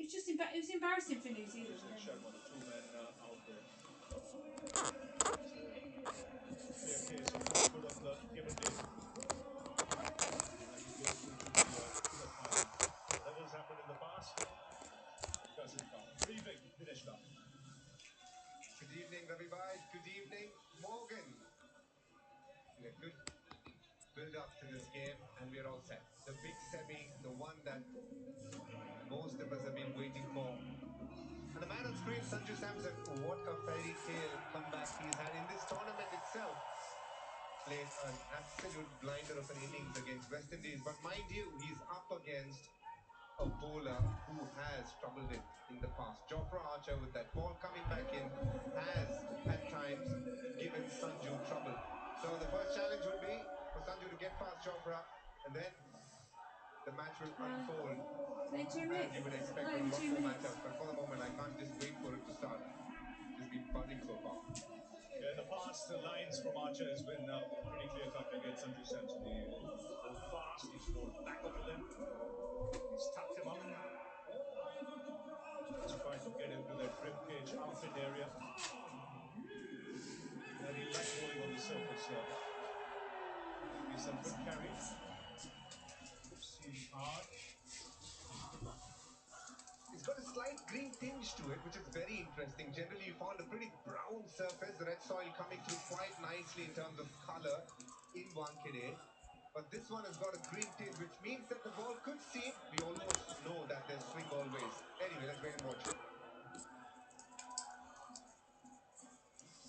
was just it was embarrassing for New Zealand. Shot one or two men out there. Clear case of no good on the given day. And he goes into the final. That has happened in the past. Doesn't count. Briefing finished up. Good evening, Ravi Bhai. Good evening, Morgan. A good build up to this game, and we're all set. The big semi, the one that most of us have been waiting for. And the man on screen, Sanju Samson, what a fairy tale comeback he's had in this tournament itself. Played an absolute blinder of an innings against West Indies, but mind you, he's up against a bowler who has troubled him in the past. Jofra Archer, with that ball coming back in, has at times given Sanju trouble. So the first challenge would be for Sanju to get past Jofra, and then the match will unfold as you would expect with a lot more matchups. But for the moment, I can't just wait for it to start. Just been buzzing so far. Yeah, in the past, the lines from Archer has been pretty clear-cut against Sanju Samson. He's bowled fast, he's bowled back up to them, he's tucked him up. He's trying to get into that ribcage outfit area. And he likes bowling on the surface here. Maybe some good carry. Oopsie, hard. It's got a slight green tinge to it, which is very interesting. Generally, you found a pretty brown surface, red soil coming through quite nicely in terms of color in Wankhede. But this one has got a green tinge, which means that the ball could seem, we almost know that there's swing always. Anyway, let's wait and watch.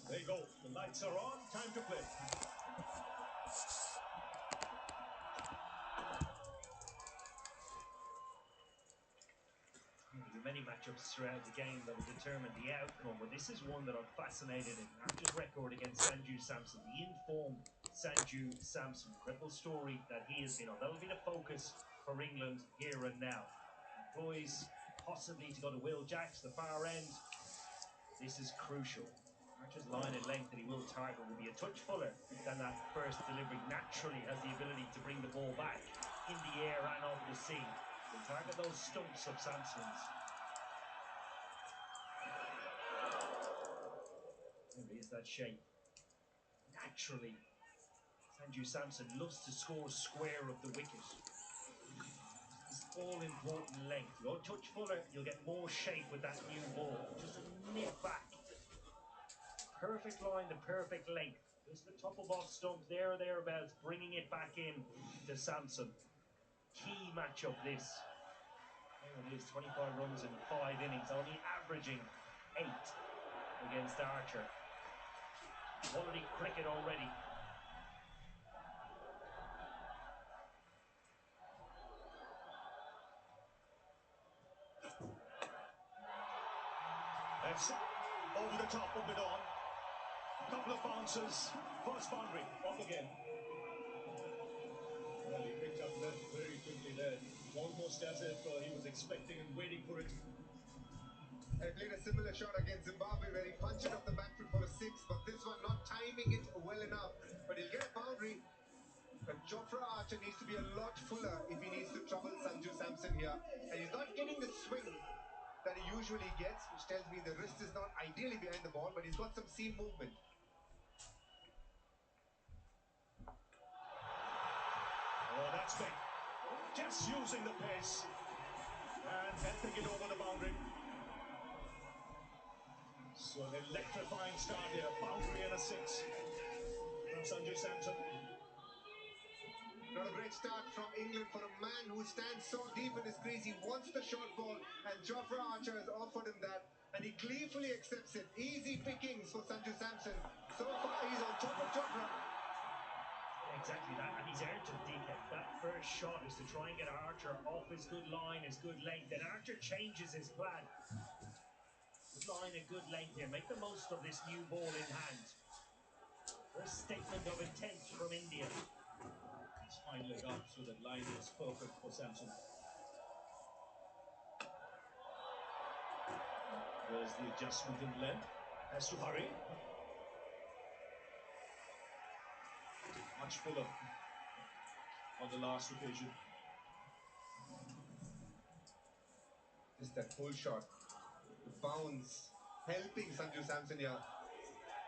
There you go. The lights are on. Time to play. There were many matchups throughout the game that will determine the outcome, but this is one that I'm fascinated in. Archer's record against Sanju Samson, the informed Sanju Samson, incredible story that he has been on. That'll be the focus for England here and now. Employs possibly to go to Will Jacks, the far end. This is crucial. Archer's line and length that he will target will be a touch fuller than that first delivery. Naturally has the ability to bring the ball back in the air and over the sea. He'll target those stumps of Samson's. There is that shape. Naturally, Sanju Samson loves to score square of the wicket. It's all-important length. Go a touch fuller, you'll get more shape with that new ball. Just a nip back. Perfect line, the perfect length. Just the top of off stump, there or thereabouts, bringing it back in to Samson. Key matchup this. There it is, 25 runs in 5 innings, only averaging 8 against Archer. Quality cricket already. That's over the top of it on. Couple of bounces. First boundary. Off again. Well, he picked up left very quickly there. Almost as if he was expecting and waiting for it. I played a similar shot against Zimbabwe where he punched it off the back foot for a 6, but this one not timing it well enough. But he'll get a boundary. But Jofra Archer needs to be a lot fuller if he needs to trouble Sanju Samson here. And he's not getting the swing that he usually gets, which tells me the wrist is not ideally behind the ball, but he's got some seam movement. Oh, that's big. Just using the pace and helping it over the boundary. So an electrifying start here. Boundary and a 6 from Sanju Samson. Not a great start from England for a man who stands so deep in his crease. He wants the short ball, and Jofra Archer has offered him that, and he gleefully accepts it. Easy pickings for Sanju Samson. So far, he's on top of Jofra. Exactly that, and he's earned it, DK. That first shot is to try and get Archer off his good line, his good length. Then Archer changes his plan. Good line and good length here. Make the most of this new ball in hand. First statement of intent from India. He's finally got so that line is perfect for Samson. There's the adjustment in length. Has to hurry. Much fuller on the last occasion. Just that pull shot, the bounce, helping Sanju Samson here.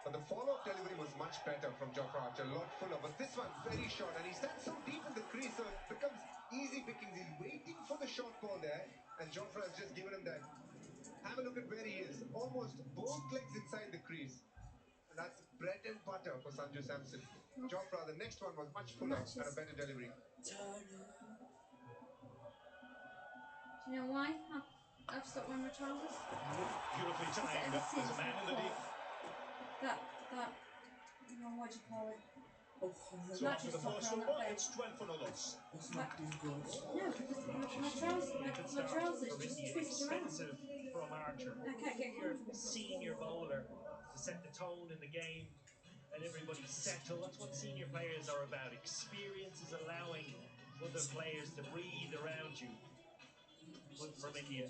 But the follow-up delivery was much better from Jofra Archer, a lot fuller. But this one, very short. And he stands so deep in the crease, so it becomes easy pickings. He's waiting for the short ball there. And Jofra has just given him that. Have a look at where he is. Almost both legs inside the crease. And that's bread and butter for Sanju Samson. Jofra, the next one was much fuller and a better delivery. Do you know why I've stopped wearing my trousers? Beautifully timed. There's a man in the deep. That, what do you call it? So after the first over, it's 12 for no loss. No, because my trousers just twist around. Expensive from Archer. I can't get Your comfortable. senior bowler to set the tone in the game and everybody settle. That's what senior players are about. Experience is allowing other players to breathe around you. Good from India.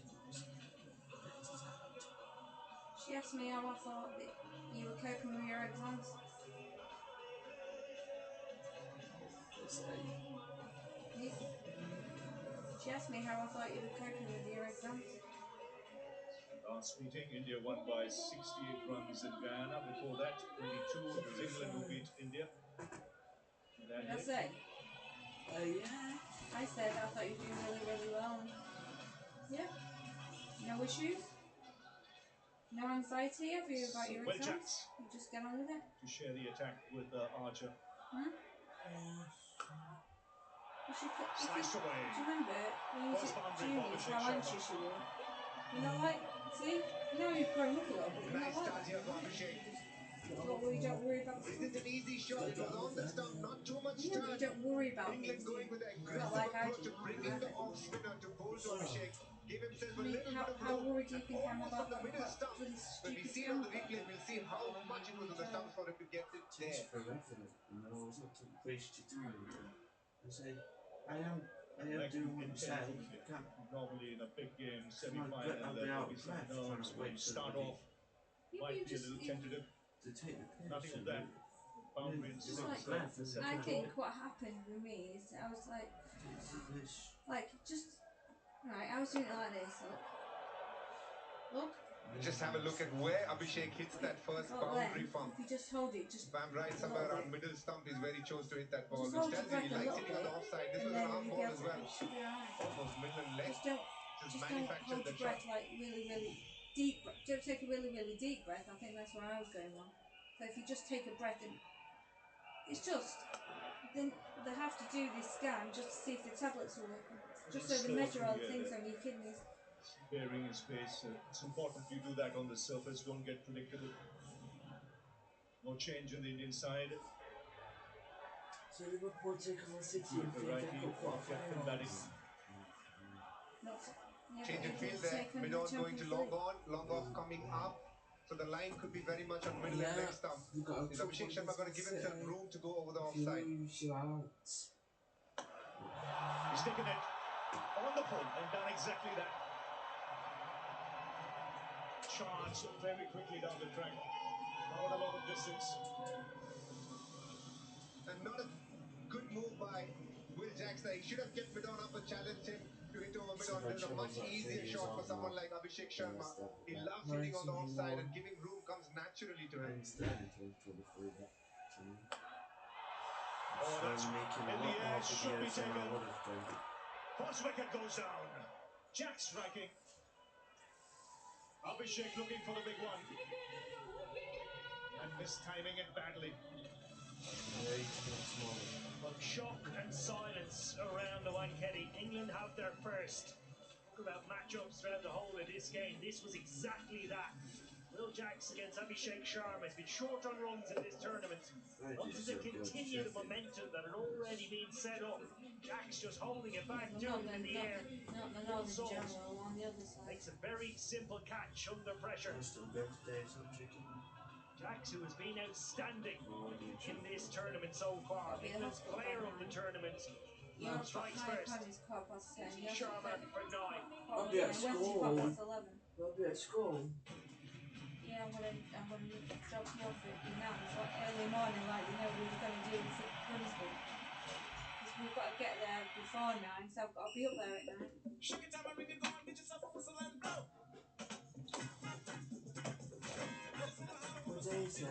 She asked me how I thought that you were coping with your exams. She asked me how I thought you were coping with your exams. Last meeting, India won by 68 runs in Guyana. Before that, 22. It was England who beat India. What did I say? I said I thought you were doing really, really well. Yeah. No issues. No anxiety have you about your Will exams? Jacks You just get on with it. to share the attack with Archer. Sliced away. Do you remember when you First took boundary for juniors, Abhishek how Sharma. anxious you were? You're not like, see? Now you've grown up a little bit. You're Nice not like start that. here for Abhishek. Don't worry about This is an easy shot. It was on the stump, not too much Yeah, but you turn. don't worry about England things, going do with you? an It's aggressive not like I approach do. of bringing the off spinner to bowl to Abhishek. Give himself I a mean, little bit of how room. worried do you And think I'm almost about on the that middle stump. bloody When we stupid see it on the scam? replay, we'll see how much it was on the stumps for him to get it there. I am doing what you say. Normally in a big game semi-final, there will be some nerves when you start off. Yeah, but Might you be a just, little you, tentative. To take the piss. Nothing of that. Boundary and just six, like, the I second think ball. what happened with me is I was like, right, I was doing it like this, look. Just have a look at where Abhishek hits that first boundary from. If you just hold it, just If I'm right, somewhere around middle stump is where he chose to hit that ball, just which hold your tells you he breath a likes little hitting on the bit, offside. This and was then an arm you'll be ball able as to, well. it should be alright. Almost middle and leg. Just don't Manufactured hold the your shot. breath like really, really deep. Don't take a really, really deep breath. I think that's where I was going wrong. So if you just take a breath and it's just, then they have to do this scan just to see if the tablets are working. Just so they measure all the things on your kidneys. Bearing in space. It's important you do that on the surface. Don't get predictable. No change in the Indian side. So Liverpool take on City in The FA righty, Cup Captain batting. Change in field there. Mid-on going to long on, long off coming up. So the line could be very much on middle and leg stump. Is Abhishek Sharma going to give himself room to go over the offside? He's taken it on the pull and done exactly that. Charged very quickly down the track. Not a lot of distance. And not a good move by Will Jacks there. He should have kept mid-on up and challenged him to hit over mid-on. There's a much easier shot for someone like Abhishek Sharma. He loves hitting on the offside and giving room comes naturally to him. Oh, that's in the air, should be taken. First wicket goes down. Jack striking. Abhishek looking for the big one. And mistiming it badly. Well, shock and silence around the Wankhede. England have their first. Talk about matchups throughout the whole of this game. This was exactly that. Will Jacks against Abhishek Sharma has been short on runs in this tournament. Wanted to continue the momentum that had already been set up. Jacks just holding it back, doing it in the air. Not the Northern General on the other side. Makes a very simple catch under pressure. Jacks, who has been outstanding in this tournament so far. England's player of the tournament. Strikes first. Sharma for 9. I'll be at school. I'll be at school. Yeah, I'm gonna drop you off at your nan's like early morning, like we were gonna do for Grimsby. Because we've got to get there before 9, so I've got to be up there at 9. is there?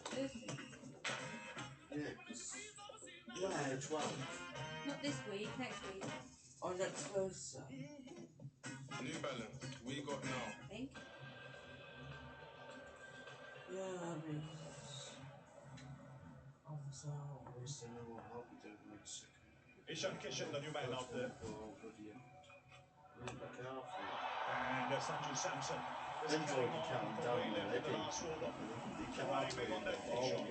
Thursday. Yeah. Where? 12? Not this week, next week, Oh, next Thursday. New Balance, we got now. I think. Yeah, I mean. I'm so. First, I know what I'll be doing next second. Ishan Kishan, the new man out there. And Sanju Samson is Then carrying Georgie on calmed from down where he left in the already. last over. They came Very out big on that tee all shot.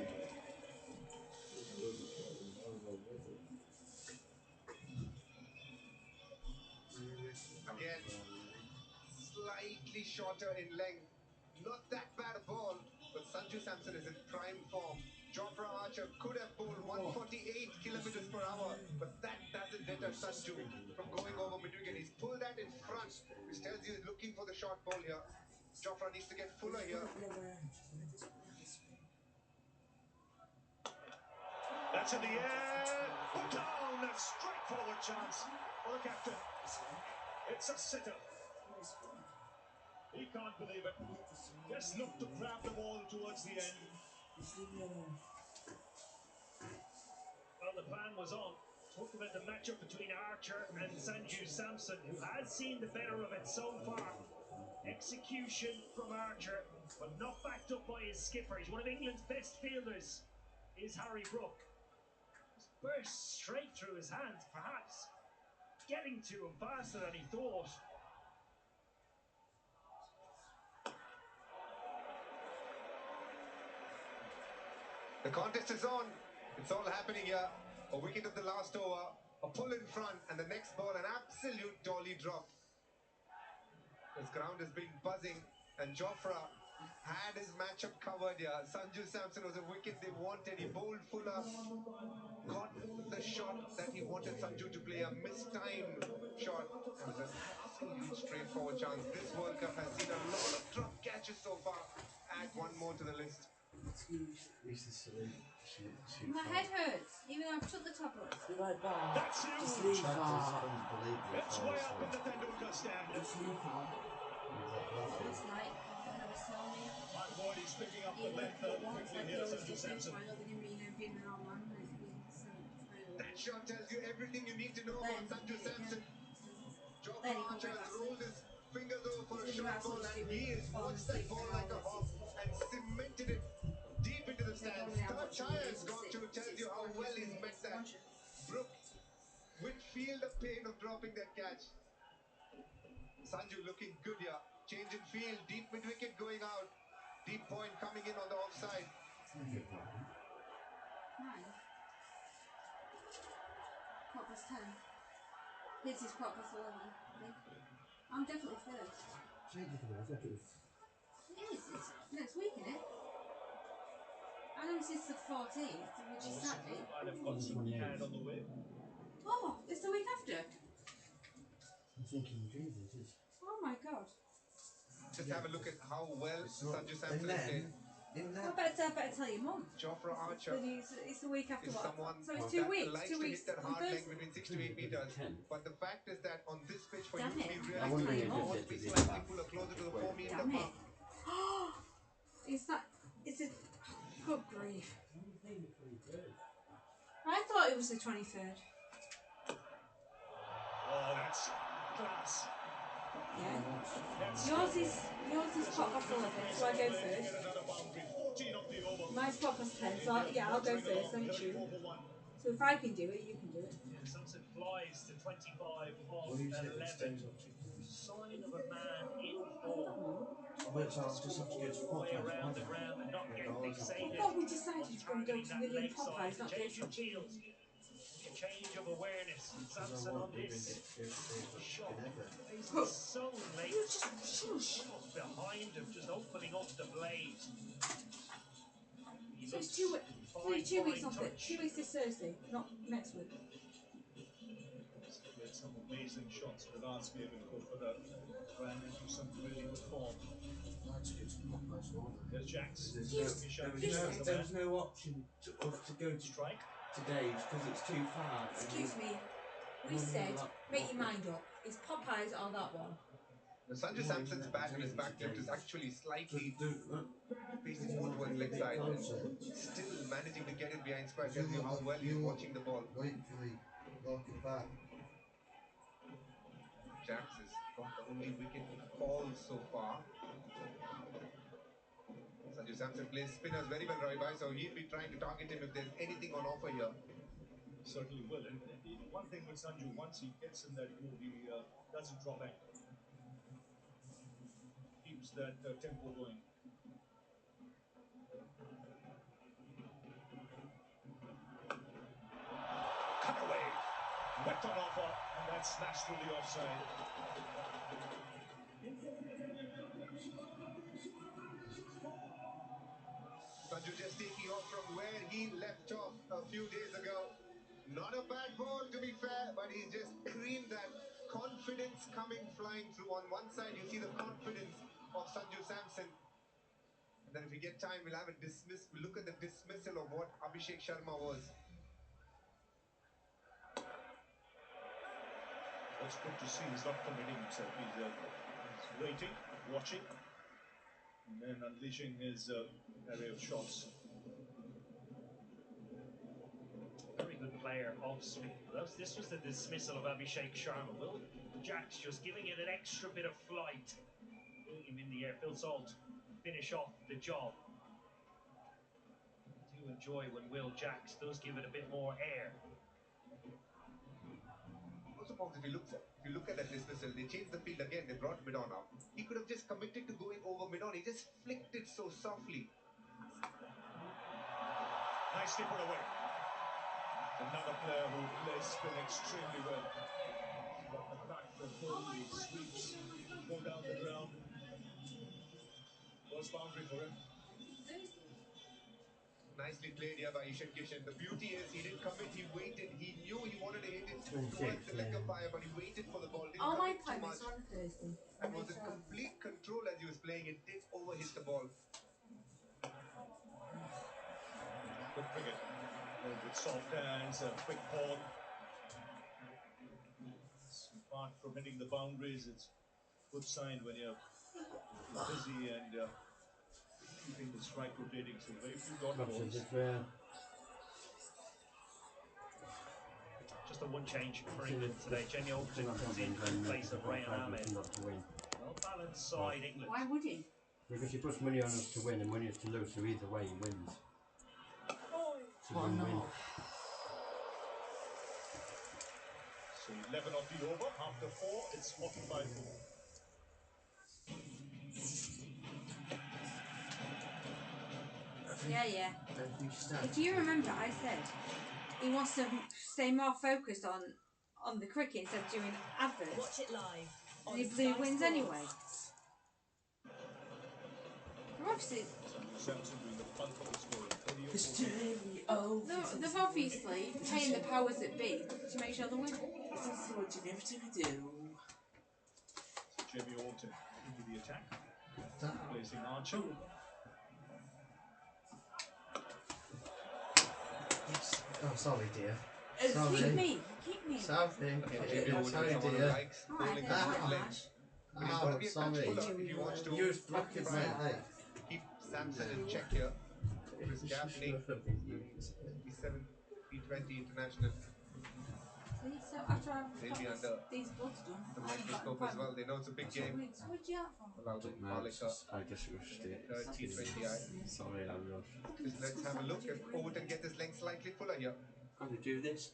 Again, slightly shorter in length. Not that bad a ball, but Sanju Samson is in prime form. Jofra Archer could have bowled 148 kilometers per hour, but that doesn't deter Sanju from going over mid-wicket. He's pulled that in front, which tells you he's looking for the short ball here. Jofra needs to get fuller here. That's in the air. Put down a straightforward chance for the captain. It's a sitter. He can't believe it. Just looked to grab the ball towards the end. Well, the plan was on. Talked about the matchup between Archer and Sanju Samson, who has seen the better of it so far. Execution from Archer, but not backed up by his skipper. He's one of England's best fielders, is Harry Brook. Just burst straight through his hands, perhaps getting to him faster than he thought. The contest is on. It's all happening here. A wicket of the last over, a pull in front, and the next ball, an absolute dolly drop. This ground has been buzzing, and Jofra had his matchup covered here. Sanju Samson was a wicket they wanted. He bowled fuller, got the shot that he wanted Sanju to play, a mistimed shot. It was an absolute straightforward chance. This World Cup has seen a lot of drop catches so far. Add one more to the list. My head hurts, even though I've took the tablets. Be right back. That's Just huge. leave that. It's way up in the Tendulkar stand. Just leave that. Last night, Hannah was telling me, Mark Boyd is picking up the even length at once, quickly like here, he always Sanju does, no Samson. trial, they didn't mean anything in our man, and it's been sent trial. That shot tells you everything you need to know Then, about Sanju Samson. Jofra then he comes Archer right has back to rolled me. his fingers over for a He short asked ball, what and he's doing, he has falling watched that asleep ball for an like hour a at hawk 6 o'clock. and cemented it deep into the He said, stands. normally I'm Third watching tire the has news gone at to 6, tells you 6 how o'clock, well just he's me met that. watching. Brook will feel the pain of dropping that catch. Sanju looking good here. Change in field, deep mid-wicket going out. Deep point coming in on the offside. 9. 10. His is 11, I think. I'm definitely first. It is, it's next week, isn't it? I know it's the 14th, which is Saturday. I'd have got some pad on the way. Oh, it's the week after. I'm thinking, Jesus. Oh my god. Just have a look at how well Sanju Samson And has played. then, in I that, better tell your mum. Jofra Archer But it's the week after is what? someone So it's that 2 weeks. likes 2 to weeks hit that on hard length Thursday. between 6 to 8 meters. But the fact is that on this pitch, for Damn you to it. be I really wouldn't good, even you get want to be it to be slightly back. fuller, closer to the 4 meter Damn mark. it. Is that? Is it? Good grief. I thought it was the 23rd. Oh, that's class. Yeah. That's Yours is pop past 11, so I go Get first. another boundary. 14 of the over. Mine's pop past 10, so I'll go first. Let me choose. So if I can do it, you can do it. Yeah, Samson flies to 25 off what do you say? 11. Extend Sign of a man in form. Wait, so I'll just have to go to All the way Popeyes, around won't the I? ground and not get Yeah, I'll have to I fixated thought we on decided to go targeting to that William leg side. Popeyes, not go Change to of field, a change of awareness. Because I Samson on won't even this get to go to shot. Ginevra. Plays Huh. it so late, You just shush. almost behind him, just opening up the blade. He So it's looks 2 weeks on touch. 2 weeks this Thursday, not next week. With some amazing shots in the last game and go for the ran into some really good form. I had to go to Popeyes, won't I? There's Jax. There was no option to go to Strike. today because it's too far. Excuse me. We Well, said, no, make your mind up. It's Popeyes or that one? Sanju Samson's bat and his back left is actually slightly facing more towards leg side and still managing to get it behind square. Tells you how well he's watching the ball. Jax has got the only wicket fall so far. Sanju Samson plays spinners very well, Roy Bhai, so he'll be trying to target him if there's anything on offer here. Certainly will. And one thing with Sanju, once he gets in that groove, he doesn't drop anchor. Keeps that tempo going. Cut away. Wet on offer, and that's smashed through the offside. Sanju just taking off from where he left off a few days ago. Not a bad ball, to be fair, but he's just creamed that. Confidence coming flying through. On one side, you see the confidence of Sanju Samson. And then if we get time, we'll have a look at the dismissal of what Abhishek Sharma was. What's good to see, he's not committing himself. He's waiting, watching, and then unleashing his array of shots. Very good player off spin. This was the dismissal of Abhishek Sharma. Will Jax just giving it an extra bit of flight. Putting him in the air. Phil Salt finish off the job. I do enjoy when Will Jax does give it a bit more air. Also, Pongs, if you look at that dismissal, they changed the field again. They brought mid-on up. He could have just committed to going over mid-on. He just flicked it so softly. Nicely put away. Another player who plays spin extremely well. He's got the cut, the pull, he sweeps, go down the ground. First boundary for him. Nicely played here by Ishan Kishan. The beauty is he didn't commit, he waited. He knew he wanted to hit it towards the leg of fire, but he waited for the ball. Didn't commit too much. And was in complete control as he was playing it. Didn't overhit the ball. Good cricket. Played with soft hands, a quick ball. Apart from hitting the boundaries, it's a good sign when you're busy and keeping the strike rotating. So very few dot balls. Just the one change for England today. Jenny Overton comes in place of Rayan Ahmed. Well balanced side, England. Why would he? Because he puts money on us to win and money is to lose, so either way he wins. Oh no. So 11 off the over, after 4, it's 45 more. Yeah. If you remember, I said he wants to stay more focused on the cricket instead of doing adverts. Watch it live. And he blew wins anyway. They're obviously Samson doing the bulk of the scoring. they're obviously paying the powers that be to make sure they win. So Jamie Orton into the attack, placing Archer. Oh, sorry, dear. Keep me. Sorry. Jamie Orton, Sorry, someone who dear. likes bowling the good legs. But he's got to be a touch fuller if he wants to Use brackets, mate. keep Samson in check here. Chris Gaffney, 77 T20 international. See, so after I've They'll be got under these books done, the microscope as well. They know it's a big game. What did you have for? Malcolm Palika, I just rushed it. third T20I. Sorry, I rushed. Just let's have a look if Overton gets his length slightly fuller here. Got to do this.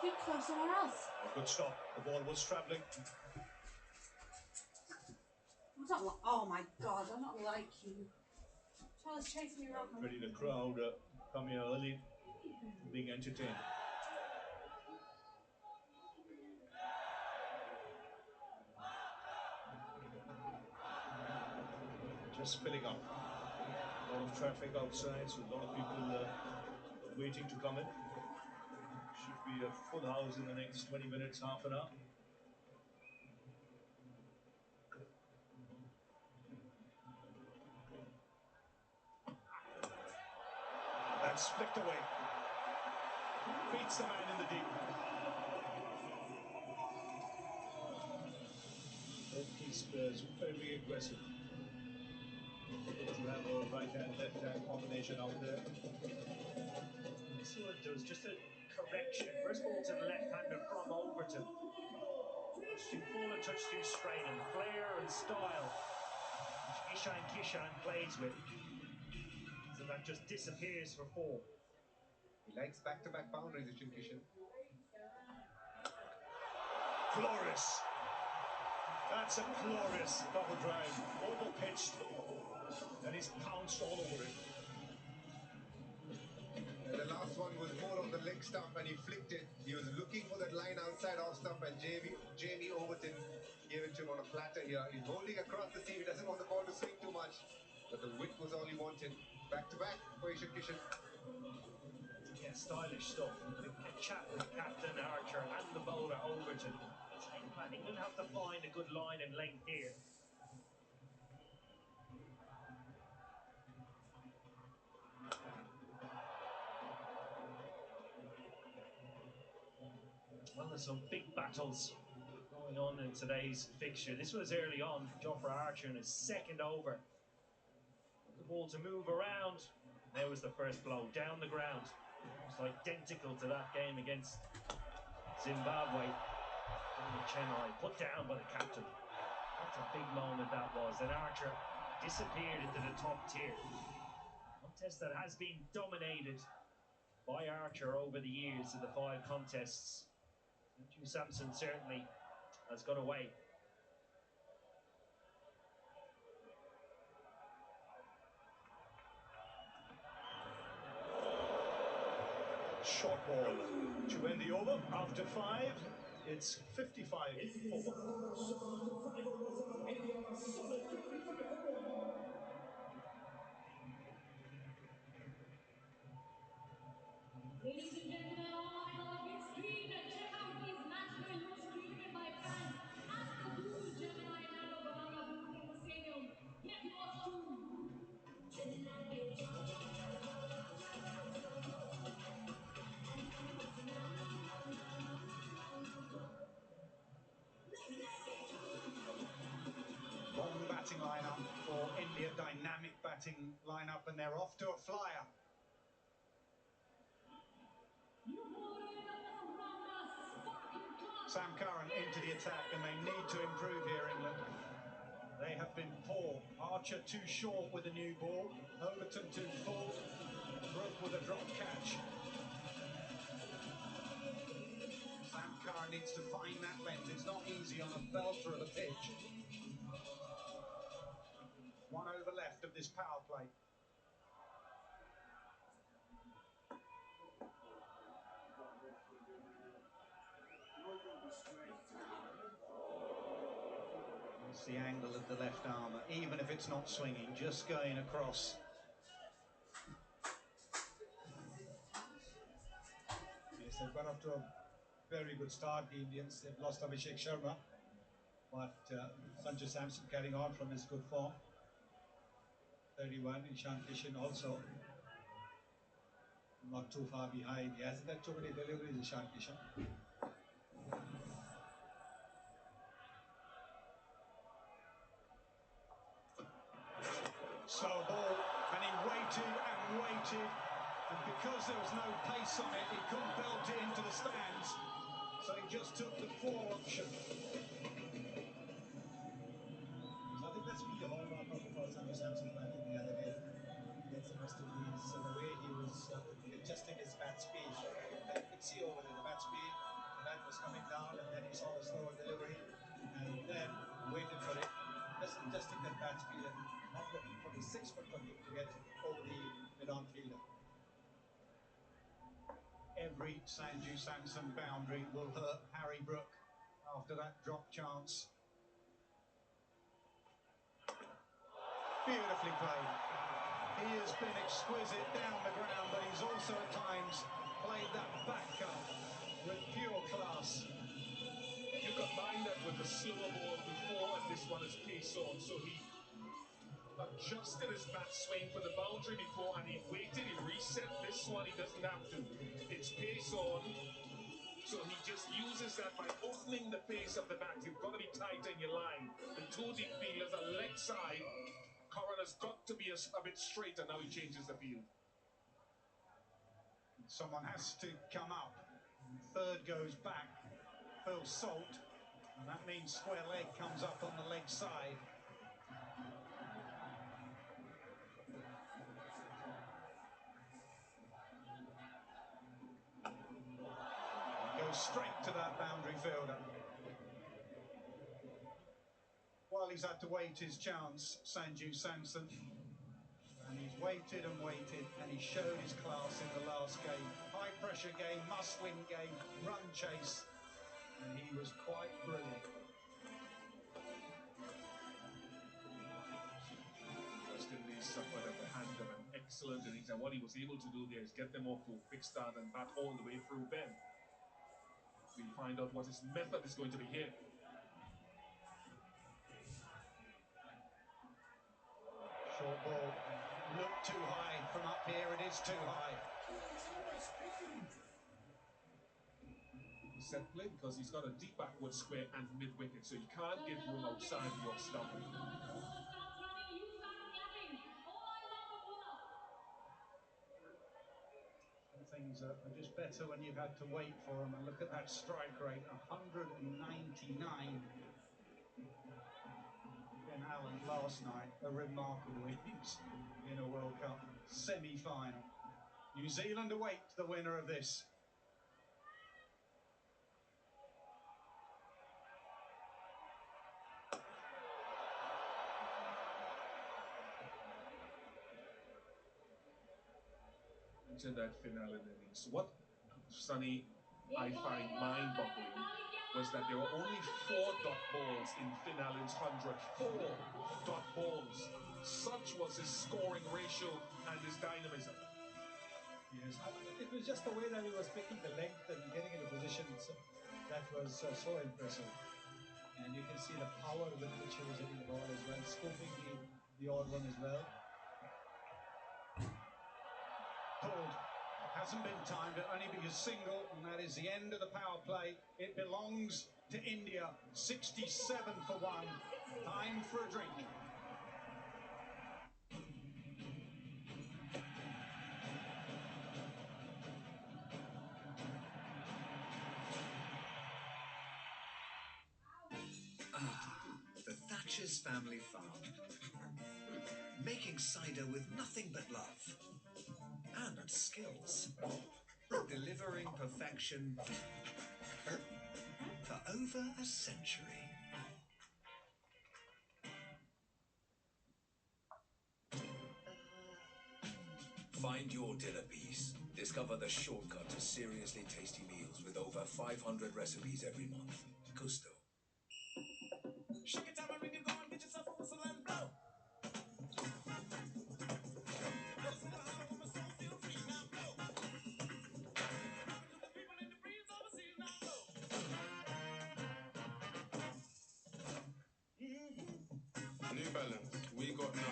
You close somewhere else. A good stop. The ball was travelling. Oh my god, I'm not like you. Charles chasing me around. Ready the crowd come here early, being entertained. Just filling up. A lot of traffic outside, so a lot of people waiting to come in. Should be a full house in the next 20 minutes, half an hour. That's flicked away. Beats the man in the deep. Spurs very aggressive. Good to have a right-hand, left-hand combination out there. See what it does, just a correction. First ball to the left-hander from Overton. Touch too full and touch too straight, and flair and style which Ishan Kishan plays with. So that just disappears for 4. He likes back-to-back boundaries, Ishan Kishan. Glorious. That's a glorious double drive. Over-pitched. And he's pounced all over it. And the last one was more on the leg stump and he flicked it. He was looking for that line outside off stump and Jamie Overton gave it to him on a platter here. He's holding across the seam. He doesn't want the ball to swing too much. But the width was all he wanted. Back to back for Ishan Kishan. Yeah, stylish stuff. A chat with Captain Archer and the bowler Overton. Same plan. England have to find a good line and length here. Well, there's some big battles going on in today's fixture. This was early on. Jofra Archer in his second over. The ball to move around. There was the first blow down the ground. It's identical to that game against Zimbabwe. Chennai put down by the captain. That's a big moment that was. And Archer disappeared into the top tier. A contest that has been dominated by Archer over the years in the 5 contests. Sanju Samson certainly has got away. Short ball to end the over. After 5, it's 55. Ladies and gentlemen, all on the big screen, check out these match venues created by fans at the Google Gemini Nano Banana Football Stadium. Get lost too. Long batting lineup for India, dynamic batting lineup, and they're off to a flyer. Sam Curran into the attack, and they need to improve here, England. They have been poor. Archer too short with a new ball, Overton too full, Brooke with a drop catch. Sam Curran needs to find that length. It's not easy on a belter of a pitch. 1 over left of this power play. It's the angle of the left armour, even if it's not swinging, just going across. Yes, they've got off to a very good start, the Indians. They've lost Abhishek Sharma, but Sanju Samson carrying on from his good form. 31, Ishan Kishan also not too far behind. He hasn't had too many deliveries, Ishan Kishan. Slow ball, and he waited and waited, and because there was no pace on it, he couldn't belt it into the stands, so he just took the 4 option. So I think that's been the hallmark of Sanju Samson's batting the other day against the West Indies. So the way he was adjusting his bat speed, and you could see over there the bat speed, the bat was coming down, and then he saw the slower delivery, and then waited for it, just adjusting that bat speed and not looking for the 6-foot to get over the mid-on fielder. Every Sanju Samson boundary will hurt Harry Brooke after that drop chance. Beautifully played. He has been exquisite down the ground, but he's also at times played that back cut with pure class. You combine that with the slower ball before, and this one is pace on. So he adjusted his bat swing for the boundary before, and he waited, he reset. This one he doesn't have to. It's pace on. So he just uses that by opening the face of the bat. You've got to be tight in your line. The two deep fielders are leg side. Coroner's got to be a bit straighter. Now he changes the field. Someone has to come up. Third goes back. Phil Salt. And that means square leg comes up on the leg side. Goes straight to that boundary fielder. Well, he's had to wait his chance, Sanju Samson. And he's waited and waited, and he showed his class in the last game. High pressure game, must win game, run chase. And he was quite brilliant. West Indies suffered at the hand of an excellent innings, and what he was able to do there is get them off to a quick start and bat all the way through Ben. We'll find out what his method is going to be here. Short ball, looked too high from up here, it is too high. Set play because he's got a deep backward square and mid wicket, so you can't give room outside the off stump. Things are just better when you've had to wait for them. And look at that strike rate, 199. Ben Allen last night, a remarkable innings in a World Cup semi-final. New Zealand await the winner of this. In that finale innings, what, Sonny, I find mind-boggling was that there were only 4 dot balls in Finn Allen's 100. 4 dot balls. Such was his scoring ratio and his dynamism. Yes, it was just the way that he was picking the length and getting into positions that was so impressive. And you can see the power with which he was hitting the ball as well, scooping the odd one as well. Pulled. Hasn't been timed, it'll only be a single, and that is the end of the power play. It belongs to India. 67 for 1. Time for a drink. The Thatcher's family farm. Making cider with nothing but love and skills. Delivering perfection for over a century. Find your dinner piece. Discover the shortcut to seriously tasty meals with over 500 recipes every month. Gusto. Shake it, time, ring it, go and get yourself a whistle and blow. New Balance, we got now.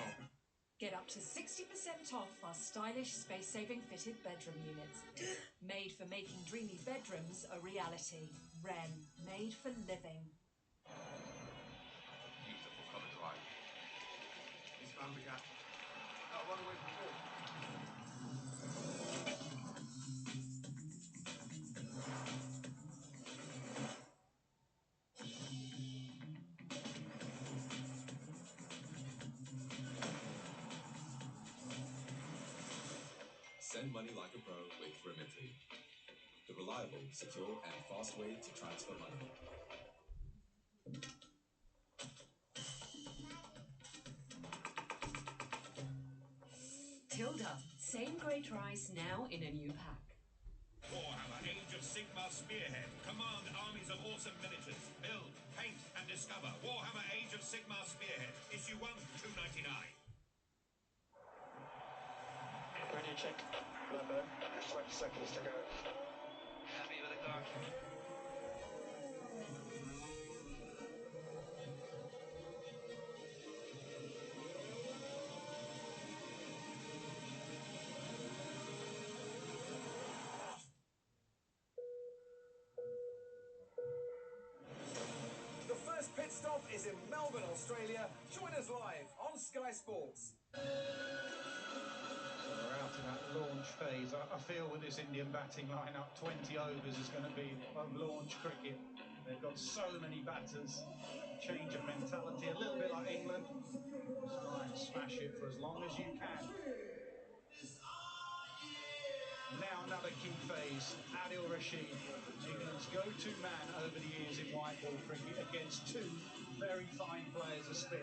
Get up to 60% off our stylish, space-saving fitted bedroom units. Made for making dreamy bedrooms a reality. Wren, made for living. Beautiful cover drive. He's found the gap. Now run away from the ball. Send money like a pro with Remitly. The reliable, secure, and fast way to transfer money. Tilda, same great rice now in a new pack. Warhammer Age of Sigmar Spearhead. Command armies of awesome miniatures. Build, paint, and discover. Warhammer Age of Sigmar Spearhead. Issue 1, $2.99. Ready, check. Remember, 20 seconds to go. Happy with the car? is in Melbourne, Australia. Join us live on Sky Sports. So we're out of that launch phase. I feel with this Indian batting lineup, 20 overs is going to be of launch cricket. They've got so many batters, change of mentality, a little bit like England. Just try and smash it for as long as you can. Now another key phase, Adil Rashid, England's go-to man over the years in white ball cricket against two very fine players of spin.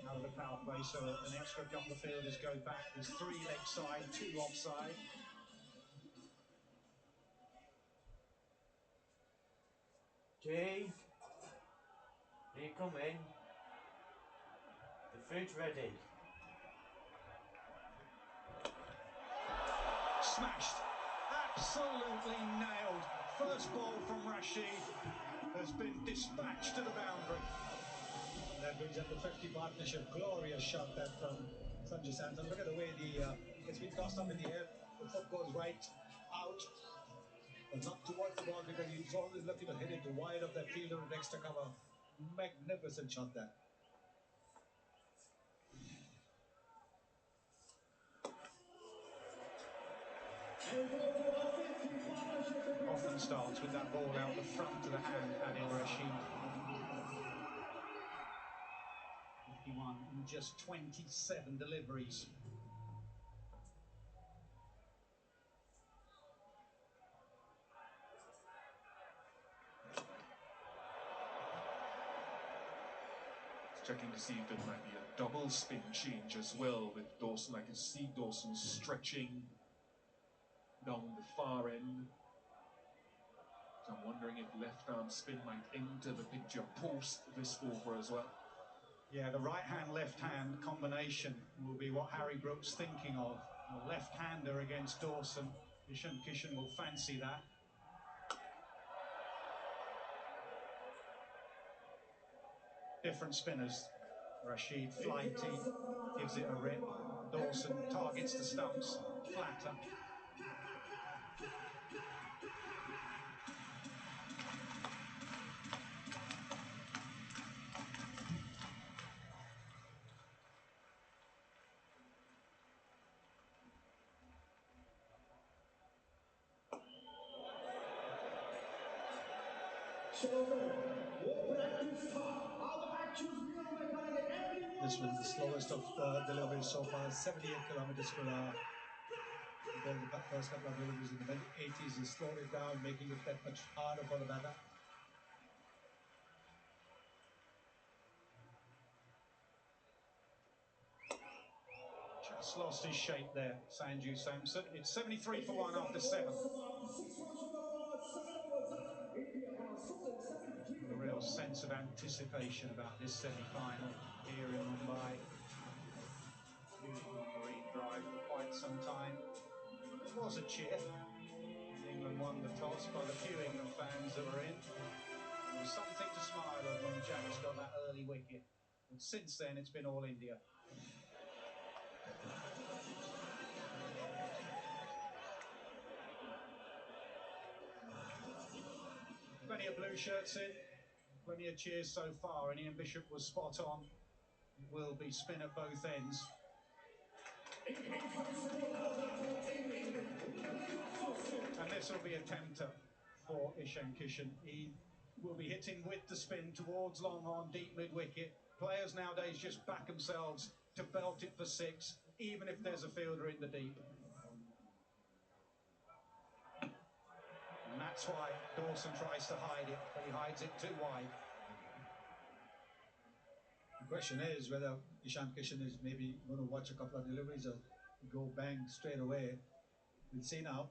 Out of the power play, so an extra couple of fielders go back. There's 3 leg side, 2 offside. Jay, are you coming? The food's ready. Smashed. Absolutely nailed. First ball from Rashid has been dispatched to the boundary. That brings up the 50 partnership. Glorious shot that from Sanju Samson. Look at the way it's been tossed up in the air. The foot goes right out, but not towards the ball because he's always looking to hit it wide of that fielder with extra cover. Magnificent shot there. Often starts with that ball out the front of the hand, Adil Rashid. 51 in just 27 deliveries. Checking to see if it might be a double spin change as well with Dawson. I can see Dawson stretching down the far end. So I'm wondering if left arm spin might enter the picture post this over as well. Yeah, the right hand, left hand combination will be what Harry Brook's thinking of. A left-hander against Dawson. Ishan Kishan will fancy that. Different spinners. Rashid flighty, gives it a rip. Dawson targets the stumps, flatter. This was the slowest of the deliveries so far, 78 kilometers per hour. Compared to the first couple of deliveries in the mid-80s, he slowed it down, making it that much harder for the batter. Just lost his shape there, Sanju Samson. It's 73 for 1 after 7. A real sense of anticipation about this semi-final here in Mumbai. Beautiful marine drive for quite some time. There was a cheer. England won the toss by the few England fans that were in. There was something to smile at when Jack's got that early wicket. And since then, it's been all India. Plenty of blue shirts in, plenty of cheers so far, and Ian Bishop was spot on. It will be spin at both ends. And this will be a tempter for Ishan Kishan. He will be hitting with the spin towards long on, deep mid-wicket. Players nowadays just back themselves to belt it for 6, even if there's a fielder in the deep. And that's why Dawson tries to hide it, but he hides it too wide. The question is whether Ishan Kishan is maybe going to watch a couple of deliveries or go bang straight away. We'll see now.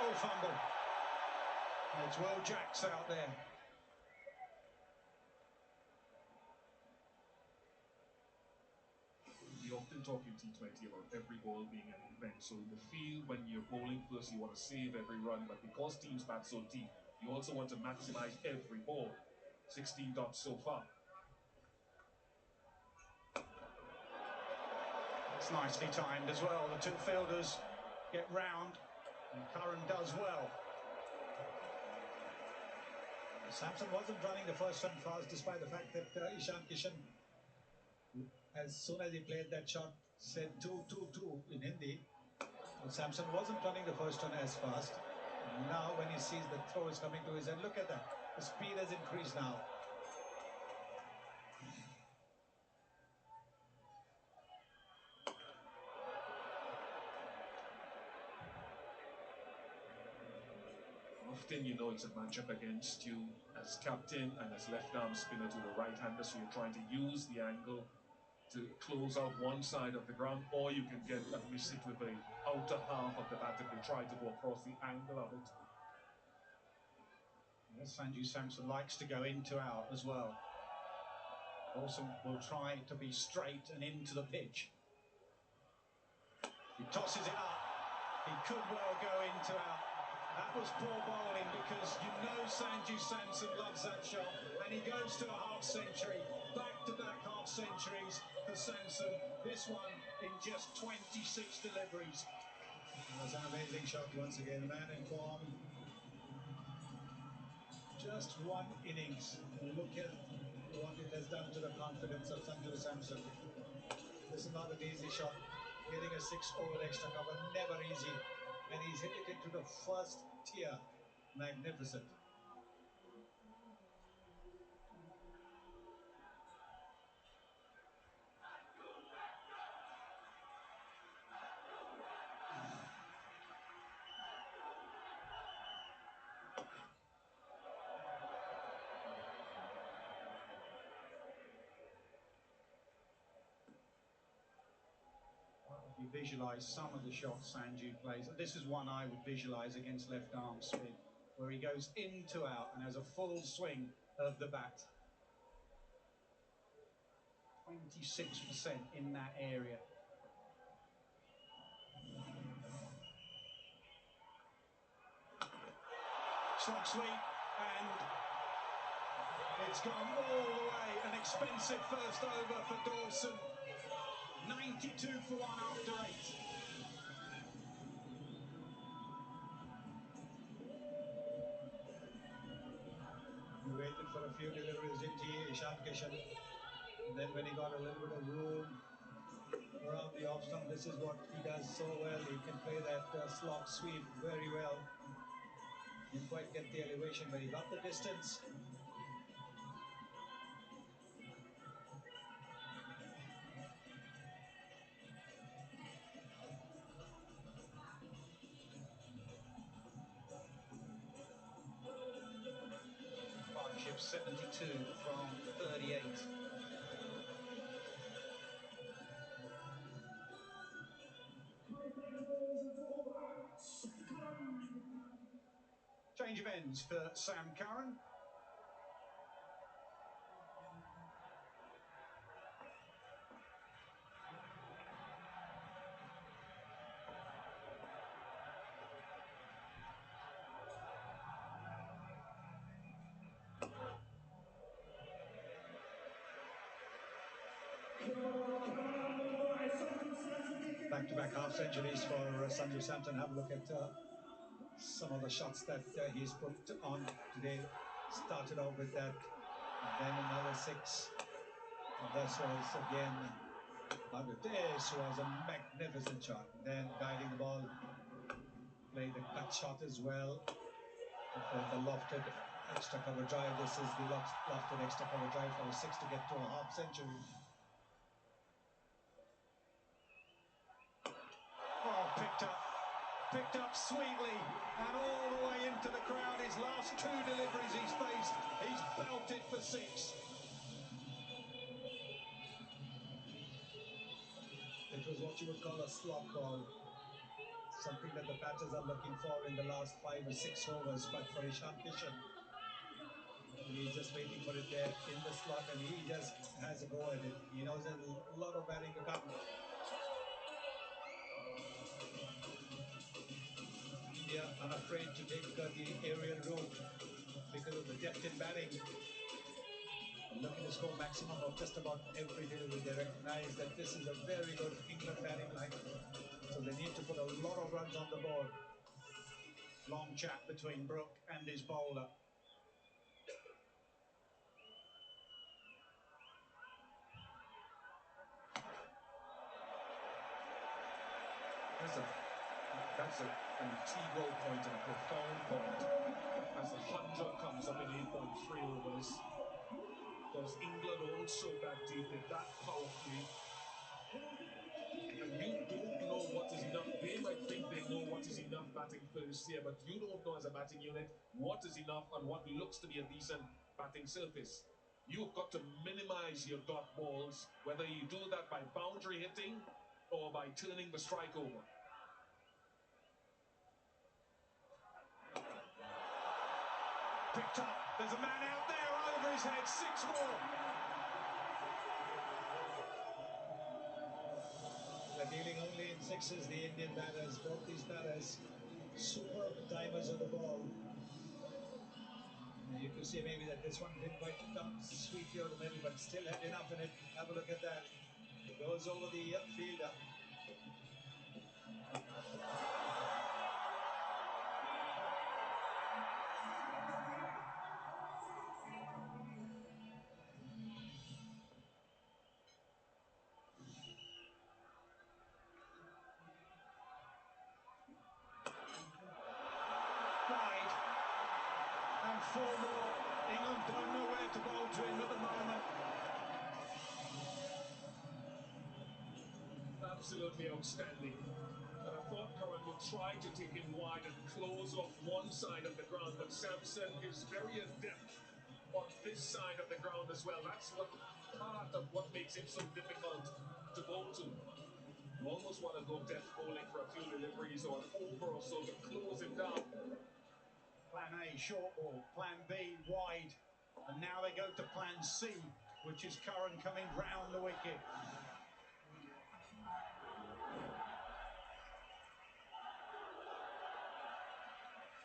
Oh, fumble. It's Will Jacks out there. We often often talk in T20 about every ball being an event. So in the field, when you're bowling first, you want to save every run. But because teams bat so deep, you also want to maximize every ball. 16 dots so far. It's nicely timed as well. The two fielders get round, and Curran does well. Samson wasn't running the first one fast, despite the fact that Ishan Kishan, as soon as he played that shot, said 2-2-2 in Hindi. But Samson wasn't running the first one as fast. Now when he sees the throw is coming to his end, look at that. The speed has increased now. Often you know it's a matchup against you as captain and as left arm spinner to the right hander, so you're trying to use the angle to close out one side of the ground, or you can get a miss it with the outer half of the bat if they try to go across the angle of it. Yes, Sanju Samson likes to go into out as well. Dawson will try to be straight and into the pitch. He tosses it up. He could well go into out. That was poor bowling, because you know Sanju Samson loves that shot, and he goes to a half century. Back-to-back half centuries for Samson. This one in just 26 deliveries. It was an amazing shot once again. Man in form. Just one innings. Look at what it has done to the confidence of Sanju Samson. This is not an easy shot. Getting a 6 over extra cover, never easy. And he's hit it into the first tier. Magnificent. You visualise some of the shots Sanju plays. This is one I would visualise against left arm spin, where he goes into out and has a full swing of the bat. 26% in that area. Slog sweep, and it's gone all the way. An expensive first over for Dawson. 92 for 1 after 8. He waited for a few deliveries, didn't he, Ishan Kishan? And then when he got a little bit of room around the off stump, this is what he does so well. He can play that slog sweep very well. Didn't quite get the elevation, but he got the distance. Partnership 72 from 38. Change of ends for Sam Curran. Back-to-back half centuries for Sanju Samson. Have a look at some of the shots that he's put on today. Started off with that, then another 6. This was again, this was a magnificent shot. Then guiding the ball, played the cut shot as well. The lofted extra cover drive. This is the lofted extra cover drive for a 6 to get to a half century. Oh, picked up sweetly, and all the way into the crowd. His last 2 deliveries he's faced, he's belted for 6. It was what you would call a slot ball. Something that the batters are looking for in the last 5 or 6 overs, but for Ishan Kishan, he's just waiting for it there in the slot, and he just has a go at it. He knows there's a lot of batting to come. India unafraid to take the aerial route because of the depth in batting. Looking to score maximum of just about every delivery. They recognize that this is a very good England batting line, so they need to put a lot of runs on the board. Long chat between Brook and his bowler. That's an integral point and a profound point as the 100 comes up in 8.3 overs. Because England also bat deep, they bat powerfully. And you don't know what is enough. They might think they know what is enough batting first here, but you don't know as a batting unit what is enough and what looks to be a decent batting surface. You've got to minimize your dot balls, whether you do that by boundary hitting or by turning the strike over. Picked up. There's a man out there over his head. 6 more. They're dealing only in sixes, the Indian batters. Both these batters, superb timers of the ball. You could see maybe that this one didn't quite come sweetly over the middle, but still had enough in it. Have a look at that. Goes over the fielder. Wide. And 4 more. England don't know where to bowl to him at the moment. Absolutely outstanding. And I thought Curran would try to take him wide and close off one side of the ground, but Sampson is very adept on this side of the ground as well. That's what part of what makes him so difficult to bowl to. You almost want to go death bowling for a few deliveries or an over or so to close him down. Plan A, short ball. Plan B, wide. And now they go to plan C, which is Curran coming round the wicket.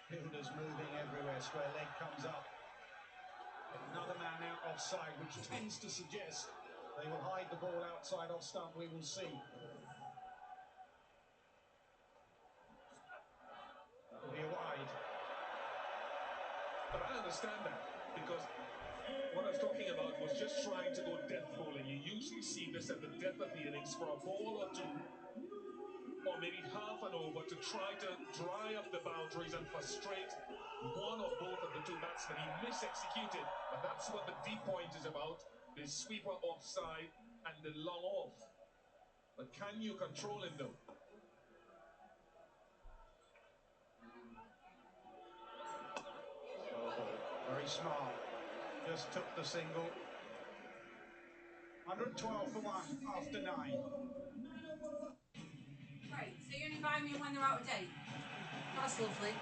Fielders moving everywhere. Square leg comes up. Another man out offside, which tends to suggest they will hide the ball outside off stump. We will see. It'll be a wide. But I understand that, because what I was talking about was just trying to go death bowling. You usually see this at the depth of the innings for a ball or two, or maybe half an over, to try to dry up the boundaries and frustrate one or both of the two batsmen. He mis-executed, but that's what the deep point is about, the sweeper offside and the long off. But can you control him though? Very smart. Just took the single. 112 for 1 after 9. Right, so you only buy me when they're out of date? That's lovely.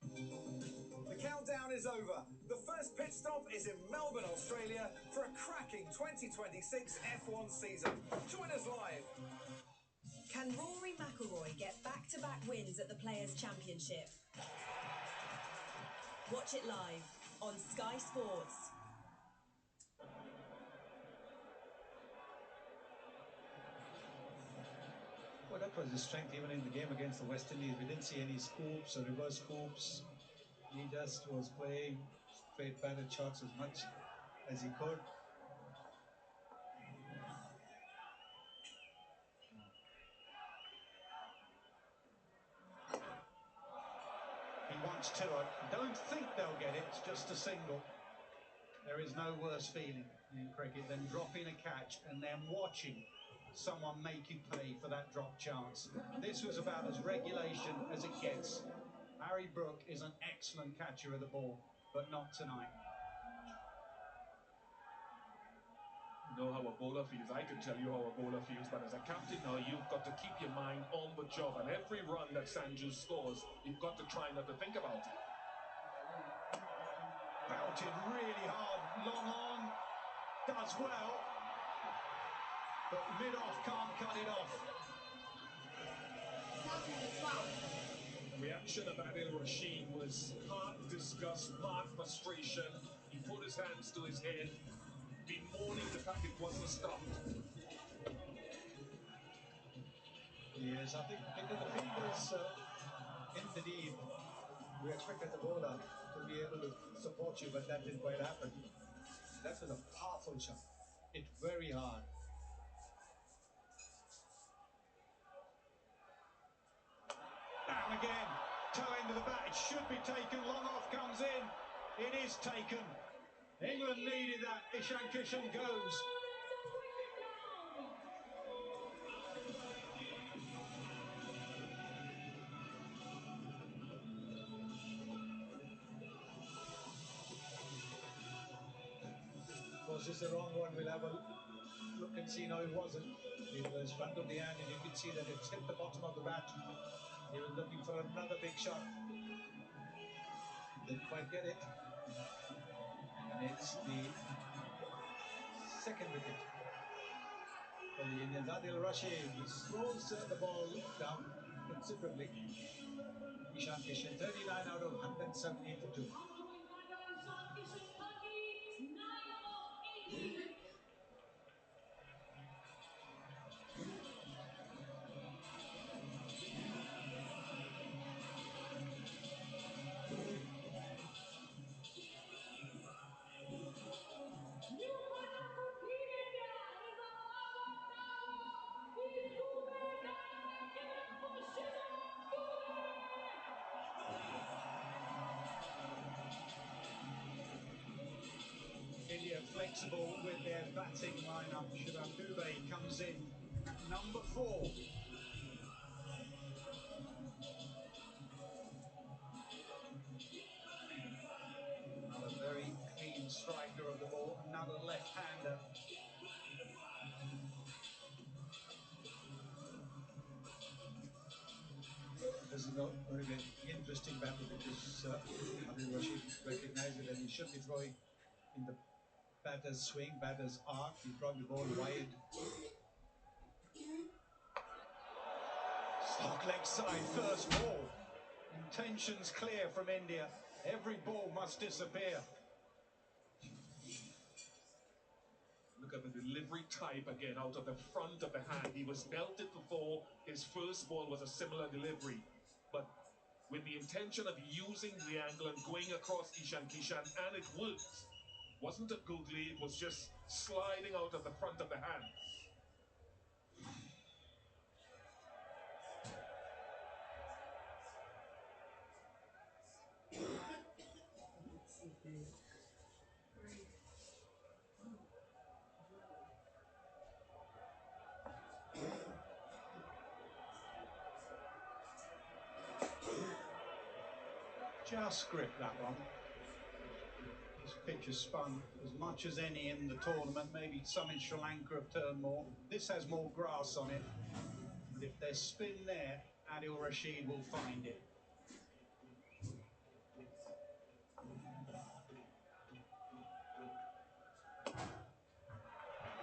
The countdown is over. The first pit stop is in Melbourne, Australia for a cracking 2026 F1 season. Join us live. Can Rory McIlroy get back-to-back wins at the Players' Championship? Watch it live on Sky Sports. Well, that was his strength even in the game against the West Indies. We didn't see any scoops or reverse scoops. He just was playing straight batted shots as much as he could. He wants 2. I don't think they'll get it. It's just a single. There is no worse feeling in cricket than dropping a catch and then watching someone make you pay for that drop chance. This was about as regulation as it gets. Harry Brook is an excellent catcher of the ball, but not tonight. You know how a bowler feels. I can tell you how a bowler feels, but as a captain now, you've got to keep your mind on the job, and every run that Sanju scores, you've got to try not to think about it. Belted really hard, long on, does well. but mid-off can't cut it off. The reaction of Adil Rashid was part disgust, part frustration. He put his hands to his head, bemoaning the fact it wasn't stopped. Yes, I think because the field was in the deep, you expected the bowler to be able to support you, but that didn't quite happen. That was a powerful shot. Hit very hard. Bam again. Toe into the bat. It should be taken. Long off comes in. It is taken. England needed that. Ishan Kishan goes. Was this the wrong one? We'll have a look and see. No, it wasn't. It was front of the hand, and you can see that it's hit the bottom of the bat. He was looking for another big shot. Didn't quite get it. And it's the second wicket for the Indians. Adil Rashid slows the ball down considerably. Ishan Kishan, 39 out of 178 for 2. India flexible with their batting lineup. Shivam Dubey comes in at number 4. Another very clean striker of the ball. Another left-hander. This is going to be an interesting battle because Adil Rashid recognized it, and he should be throwing in the batter's swing, batter's arc. He probably bowled wide. Stock leg side, first ball. Intentions clear from India. Every ball must disappear. Look at the delivery type again out of the front of the hand. He was belted before. His first ball was a similar delivery. But with the intention of using the angle and going across Ishan Kishan, and it worked. Wasn't a googly, it was just sliding out of the front of the hand. Just grip that one. This pitch has spun as much as any in the tournament. Maybe some in Sri Lanka have turned more. This has more grass on it. But if there's spin there, Adil Rashid will find it.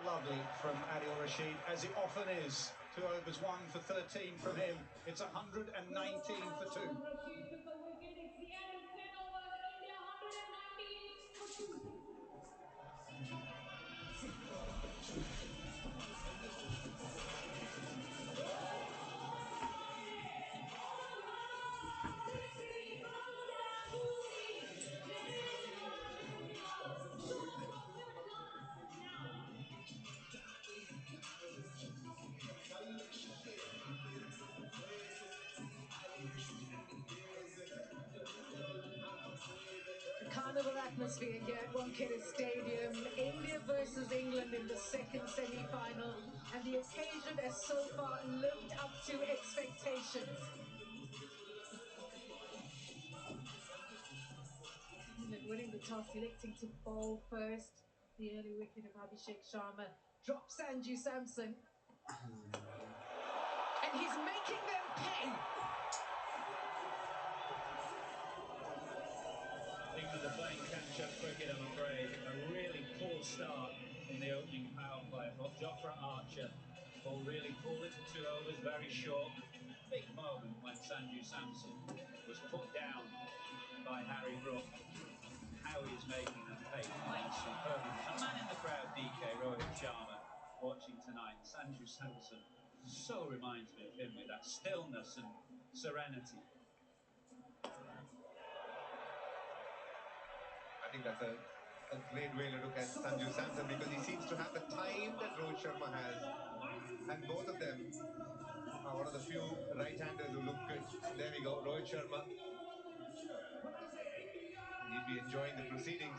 Lovely from Adil Rashid, as it often is. 2 overs, 1 for 13 from him. It's 119 for 2. Carnival atmosphere here at Wankhede Stadium. India versus England in the second semi-final, and the occasion has so far lived up to expectations. England winning the toss, electing to bowl first. The early wicket of Abhishek Sharma drops Sanju Samson, and he's making them pay. England are playing catch-up cricket, I'm afraid. A really poor start. in the opening power play. I thought Jofra Archer, ball really pulled it for 2 overs, very short. Big moment when Sanju Samson was put down by Harry Brook. How he's making them pay quite superbly. There's a man in the crowd, DK, Rohit Sharma, watching tonight. Sanju Samson so reminds me of him with that stillness and serenity. I think that's a great way to look at Sanju Samson because he seems to have the time that Rohit Sharma has. And both of them are one of the few right-handers who look good. There we go, Rohit Sharma. He'd be enjoying the proceedings.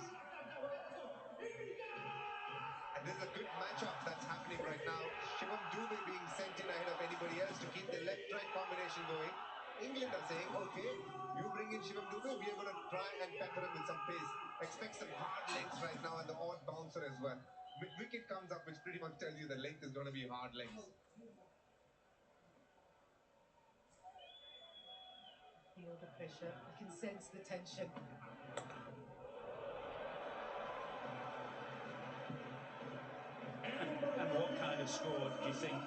And this is a good matchup that's happening right now. Shivam Dube being sent in ahead of anybody else to keep the left-right combination going. England are saying, okay, you bring in Shivam Dube, we are going to try and pepper him with some pace. Expect some hard lengths right now and the odd bouncer as well. Mid-wicket comes up, which pretty much tells you the length is going to be hard lengths. Feel the pressure, I can sense the tension. And what kind of score do you think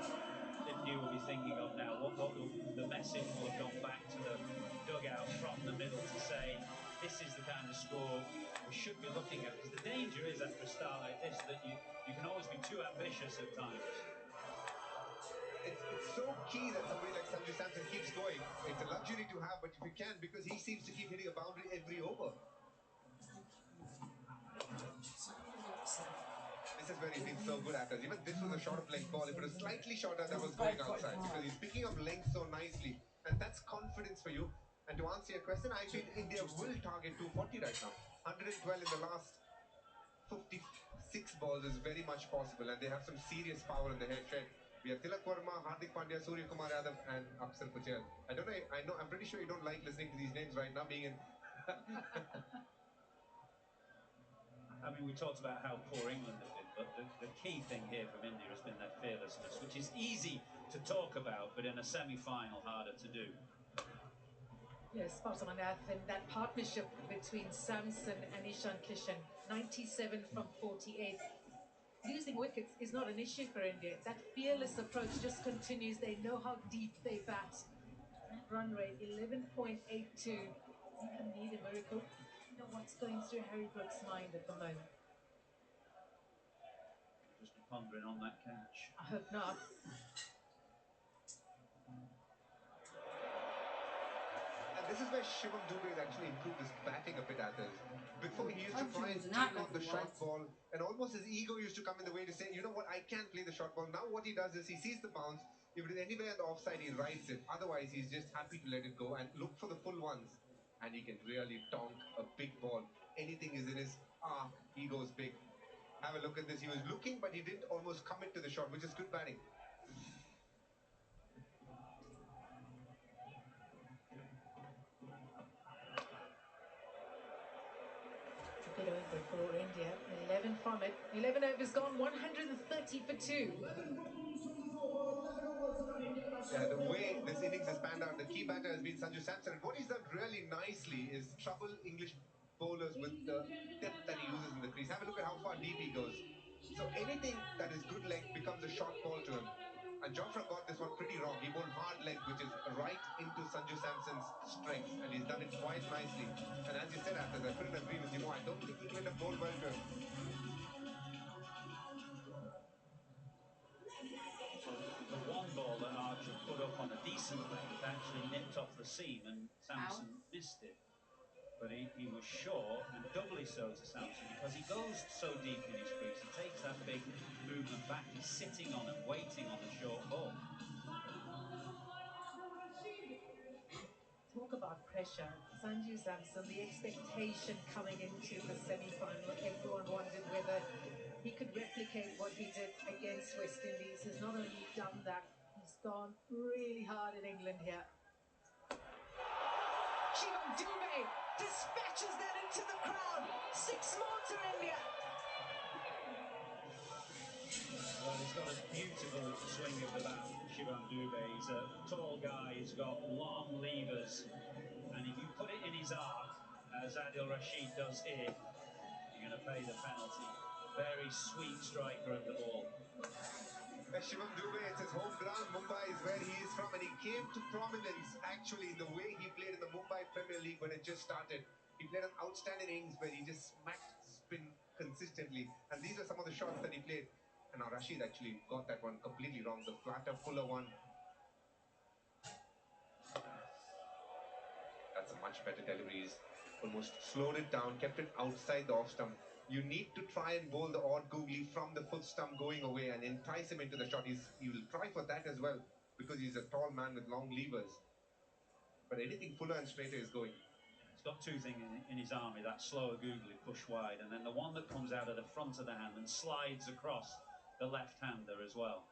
that New will be thinking of now? What will the message will have gone back to the dugout from the middle to say, this is the kind of score we should be looking at? Because the danger is after a start like this that you can always be too ambitious at times. It's so key that somebody like Sanju Samson keeps going. It's a luxury to have, but if you can, because he seems to keep hitting a boundary every over. This is where he's been so good at us. Even this was a short of length ball. If it was slightly shorter, that was going outside because he's picking up length so nicely. And that's confidence for you. And to answer your question, I feel India will target 240 right now. 112 in the last 56 balls is very much possible. And they have some serious power in the head shed. We have Tilak Verma, Hardik Pandya, Surya Kumar Yadav, and Akshar Patel. I'm pretty sure you don't like listening to these names right now, being in. I mean, we talked about how poor England have been, but the key thing here from India has been their fearlessness, which is easy to talk about, but in a semi-final, harder to do. Yes, spot on, and that partnership between Samson and Ishan Kishan, 97 from 48. Losing wickets is not an issue for India. That fearless approach just continues. They know how deep they bat. That run rate, 11.82. England need a miracle. You know what's going through Harry Brook's mind at the moment? Just be pondering on that catch. I hope not. And this is where Shivam Dube has actually improved his batting a bit at us. Before he used to try and take on the short ball, and almost his ego used to come in the way to say, you know what, I can't play the short ball. Now what he does is he sees the bounce. If it is anywhere on the offside, he rides it. Otherwise, he's just happy to let it go and look for the full ones. And he can really donk a big ball. Anything is in his arc, he goes big. Have a look at this. He was looking, but he didn't almost commit to the shot, which is good batting. Good over for India. 11 from it. 11 overs gone, 130 for 2. Yeah, the way this innings has panned out, the key batter has been Sanju Samson. And what he's done really nicely is trouble English bowlers with the depth that he uses in the crease. Have a look at how far deep he goes. So anything that is good length becomes a short ball to him. And Jofra got this one pretty wrong. He bowled hard length, which is right into Sanju Samson's strength. And he's done it quite nicely. And as you said, after I couldn't agree with you more. I don't think England have bowled well to him. The one ball that Archer put up on a decent length actually nipped off the seam and Samson missed it. But he was short, and doubly so to Samson, because he goes so deep in his crease. He takes that big movement back. He's sitting on and waiting on the short ball. Talk about pressure. Sanju Samson, the expectation coming into the semi-final. Everyone wondered whether he could replicate what he did against West Indies. He's not only done that, he's gone really hard at England here. Shivam Dube dispatches that into the crowd. 6 more to India. Well, he's got a beautiful swing of the bat, Shivam Dube. He's a tall guy, he's got long levers, and if you put it in his arc, as Adil Rashid does here, you're going to pay the penalty. very sweet striker of the ball. Shivam Dubey, it's his home ground. Mumbai is where he is from, and he came to prominence actually in the way he played in the Mumbai Premier League when it just started. He played an outstanding innings where he just smacked spin consistently, and these are some of the shots that he played. And now Rashid actually got that one completely wrong. The flatter, fuller one. That's a much better delivery. He's almost slowed it down, kept it outside the off stump. You need to try and bowl the odd googly from the foot stump going away and entice him into the shot. He will try for that as well because he's a tall man with long levers. But anything fuller and straighter is going. He's got two things in his army, that slower googly push wide, and then the one that comes out of the front of the hand and slides across the left-hander as well.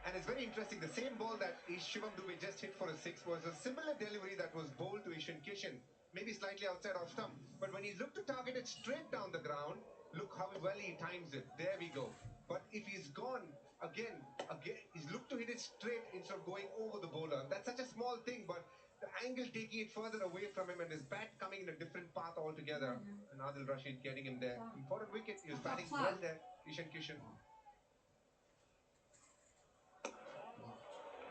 And it's very interesting, the same ball that Shivam Dubey just hit for a six was a similar delivery that was bowled to Ishan Kishan, maybe slightly outside off stump. But when he looked to target it straight down the ground, look how well he times it. There we go. But if he's gone, again, he's looked to hit it straight instead of going over the bowler. That's such a small thing, but the angle taking it further away from him and his bat coming in a different path altogether. And Adil Rashid getting him there. Important wicket. He was batting well there, Ishan Kishan.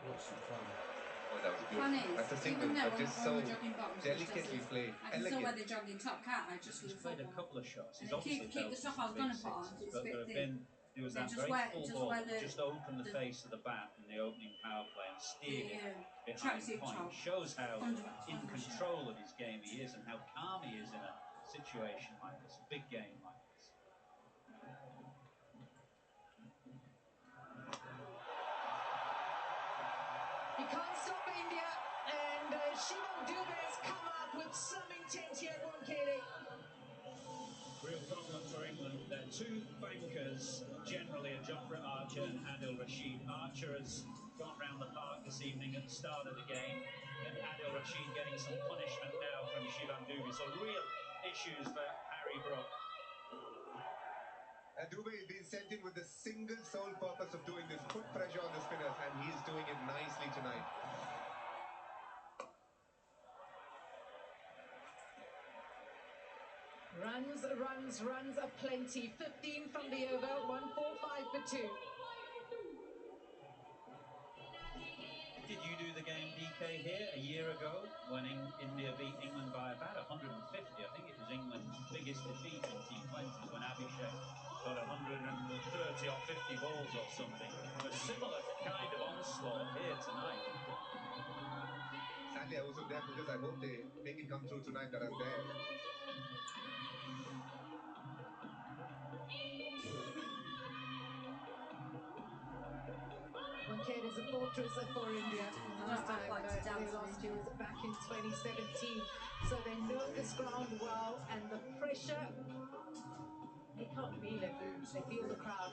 Oh, that was beautiful. That's a single, but just so delicately played. I can still wear the jogging top, can't I? Just He's played a couple of shots. He's obviously keep the stuff I was going to put on. It's a bit thin. There was that very full ball that just opened the face of the bat in the opening power play and steered it behind point. Shows how in control of his game he is and how calm he is in a situation like this, a big game like this. He can't stop India, and Shivam Dubey has come up with some intent here at Wankhede. Real problem for England. Their two bankers generally are Jofra Archer and Adil Rashid. Archer has gone round the park this evening at the start of the game, and Adil Rashid getting some punishment now from Shivam Dubey. So real issues for Harry Brook. Dubey has been sent in with the single sole purpose of doing this, put pressure on the spinners, and he is doing it nicely tonight. Runs aplenty. 15 from the over, 145 for 2. Did you do the game, DK, here a year ago when India beat England by about 150? I think it was England's biggest defeat in T20s when Abhishek got 130 or 50 balls or something. A similar kind of onslaught here tonight. Sadly, I wasn't there because I hope they make it come through tonight that I'm there. Wankhede is a fortress for India. Last time they lost it was back in 2017. So they know this ground well, and the pressure, they can't feel it. They feel the crowd.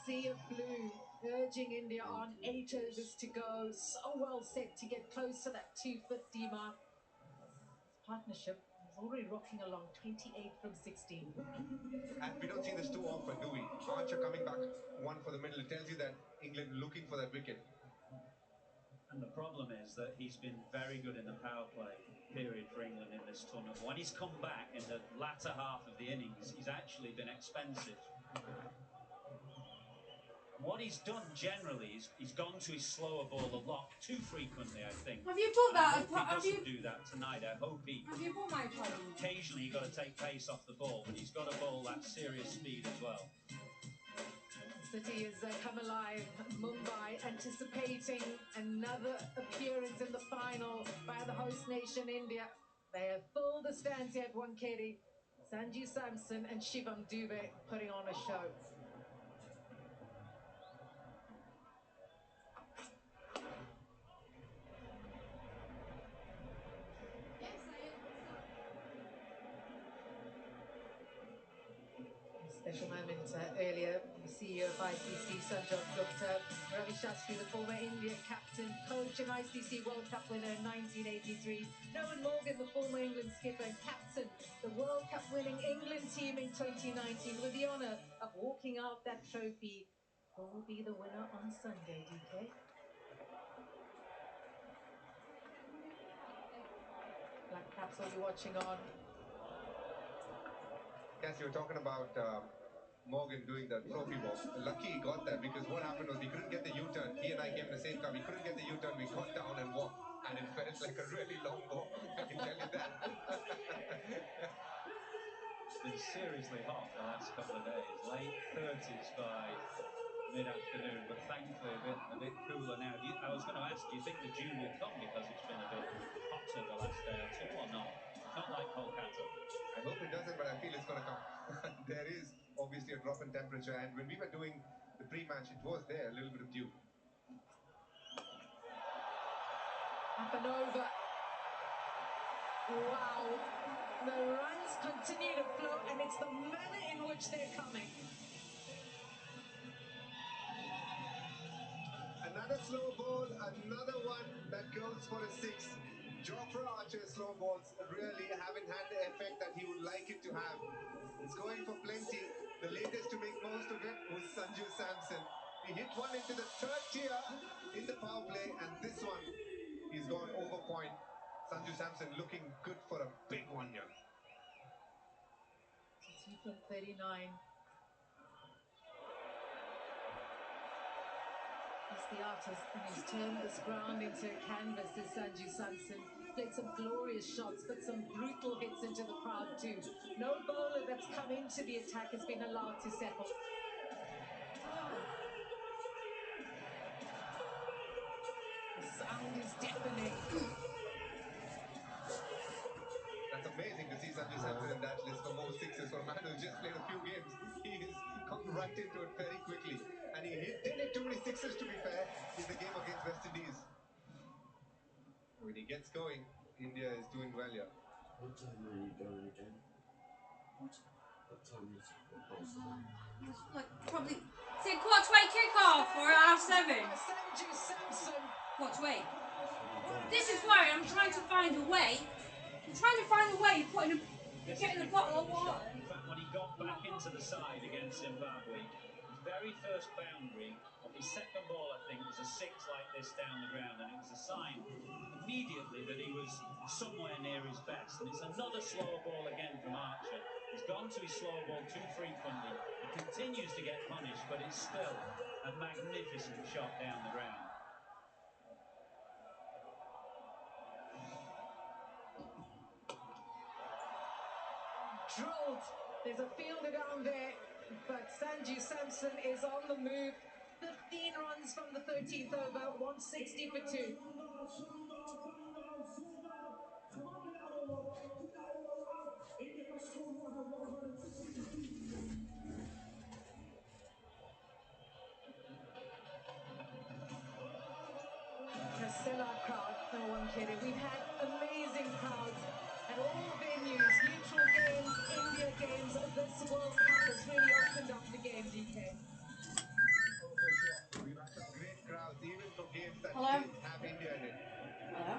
Sea of blue urging India on, 8 overs to go. So well set to get close to that 250 mark. This partnership is already rocking along, 28 from 16. And we don't see this too often, do we? Archer coming back, one for the middle. It tells you that England looking for that wicket. And the problem is that he's been very good in the power play period for England in this tournament. When he's come back in the latter half of the innings, he's actually been expensive. What he's done generally is he's gone to his slower ball a lot too frequently, I think. Have you put that? I hope he doesn't do that tonight. I hope he. Have you put my play? Occasionally, you've got to take pace off the ball, but he's got to bowl that serious speed as well. City has come alive. Mumbai anticipating another appearance in the final by the host nation, India. They have filled the stands here at Wankhede. Sanju Samson and Shivam Dubey putting on a show. Special moment earlier, the CEO of ICC, Sanjog Gupta, Ravi Shastri, the former India captain, coach and ICC World Cup winner in 1983, Noel Morgan, the former England skipper and captain, the World Cup winning England team in 2019, with the honour of walking out that trophy. Who will be the winner on Sunday, DK? Black Caps will be watching on. Yes, you were talking about Morgan doing the trophy walk. Lucky he got that, because what happened was we couldn't get the U-turn. He and I came in the same car. We couldn't get the U-turn. We got down and walked, and it felt like a really long walk. I can tell you that. It's been seriously hot the last couple of days. Late 30s by mid-afternoon, but thankfully a bit cooler now. I was going to ask, do you think the dew will come because it's been a bit hotter the last day or two, or not? Not like Kolkata. I hope it doesn't, but I feel it's going to come. There is obviously a drop in temperature, and when we were doing the pre-match, it was there, a little bit of dew. Up and over. Wow. The runs continue to flow, and it's the manner in which they're coming. Another slow ball, another one that goes for a six. Jofra Archer's slow balls really haven't had the effect that he would like it to have. It's going for plenty. The latest to make most of it was Sanju Samson. He hit one into the third tier in the power play, and this one, he's gone over point. Sanju Samson looking good for a big one here. 2 from 39. He's the artist, and he's turned this ground into a canvas, this Sanju Samson. Played some glorious shots, but some brutal hits into the crowd too. No bowler that's come into the attack has been allowed to settle. The sound is deafening. That's amazing to see Sanju Samson in that list for most sixes. For a man who's just played a few games, he's come right into it very quickly. And he didn't hit too many sixes, to be fair, in the game against West Indies. When he gets going, India is doing well here. What time are you going again? What time is it? Like, probably... Is it quarter to 8 kick-off or at 7? Sanju Samson. Quarter to 8. This is why I'm trying to find a way. I'm trying to find a way of getting a bottle of water. In fact, when he got back into the side against Zimbabwe, his very first boundary of his second ball, I think, was a six like this down the ground, and it was a sign immediately that he was somewhere near his best. And it's another slower ball again from Archer. He's gone to his slower ball too frequently. He continues to get punished, but it's still a magnificent shot down the ground. Drilled. There's a fielder down there, but Sanju Samson is on the move. 15 runs from the 13th over, 160 for 2. A sellout crowd, no one kidding. We've had amazing crowds at all venues, neutral games, India games. This World Cup has really opened up the game, DK. We've had some great crowds, even for games that Hello? didn't have India in it. Hello?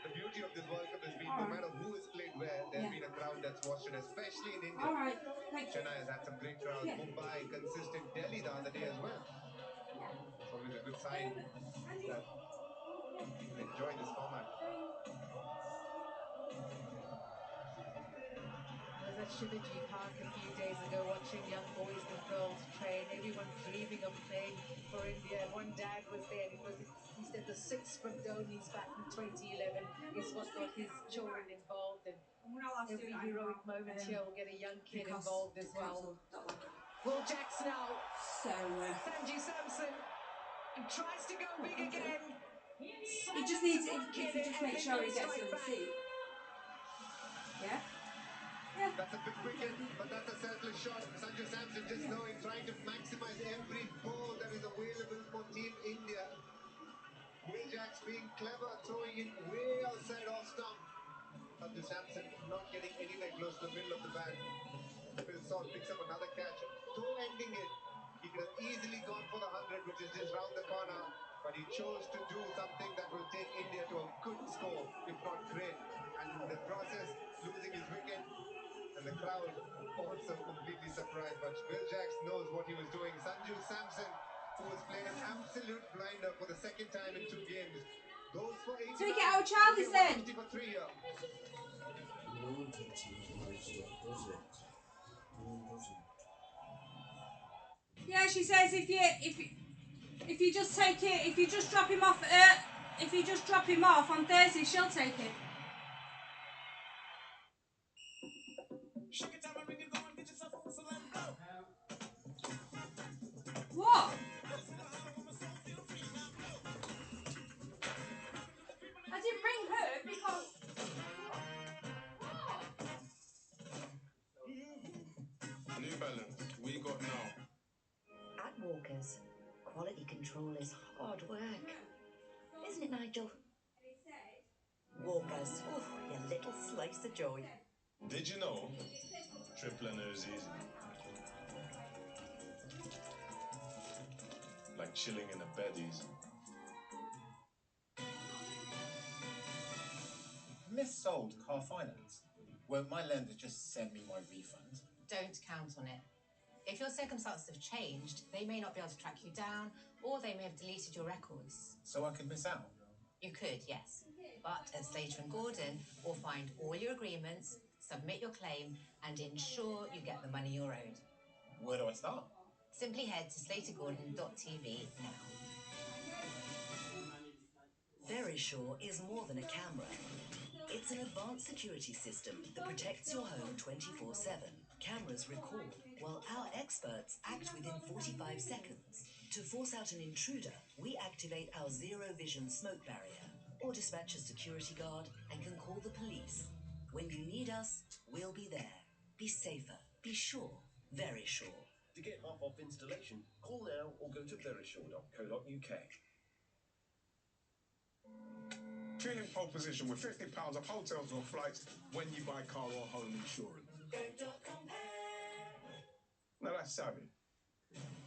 The beauty of this World Cup has been no matter who has played where, there's been a crowd that's watched it, especially in India. Alright, thank you. Chennai has had some great crowds. Yeah. Mumbai, consistent. Delhi the other day as well. It's always a good sign that people enjoy this format. I was at Shivaji Park a few days ago watching young boys and girls train, everyone dreaming of playing for India. And one dad was there, and he said the six from Dhoni's back in 2011 is what got his children involved. And every heroic moment here will get a young kid involved as well. Will Jacks now. So, Sanju Samson tries to go big again. he just needs to just make sure he gets on the seat. Yeah? Yeah. That's a big wicket, but that's a selfless shot. Sanju Samson just knowing, trying to maximize every ball that is available for Team India. Will Jacks being clever, throwing it way outside off stump. Sanju Samson not getting anywhere close to the middle of the bat. Phil Salt picks up another catch, toe-ending it. He could have easily gone for the 100, which is just round the corner, but he chose to do something that will take India to a good score, if not great. And in the process, losing his wicket, and the crowd also completely surprised. But Will Jacks knows what he was doing. Sanju Samson, who has played an absolute blinder for the second time in 2 games, Goes for 89. Take it out, Charlie's then. 150 for 3 here. No one takes him advice yet, does it? No one doesn't. Yeah, she says if you just take it, if you just drop him off on Thursday, she'll take it. What? I didn't bring her because. New Balance, we got now. At Walker's, quality control is hard work. Isn't it, Nigel? Walker's, oh, your little slice of joy. Did you know triple N is easy? Like chilling in a bed easy. Missold car finance. Won't my lender just send me my refund? Don't count on it. If your circumstances have changed, they may not be able to track you down, or they may have deleted your records. So I can miss out? You could, yes. But at Slater & Gordon, we'll find all your agreements, submit your claim, and ensure you get the money you're owed. Where do I start? Simply head to slatergordon.tv now. Verisure is more than a camera. It's an advanced security system that protects your home 24/7. Cameras record, while our experts act within 45 seconds. To force out an intruder, we activate our zero vision smoke barrier, or dispatch a security guard and can call the police. When you need us, we'll be there. Be safer. Be sure. Verisure. To get half off installation, call now or go to verisure.co.uk. Feeling pole position with £50 off hotels or flights when you buy car or home insurance. Now that's savvy.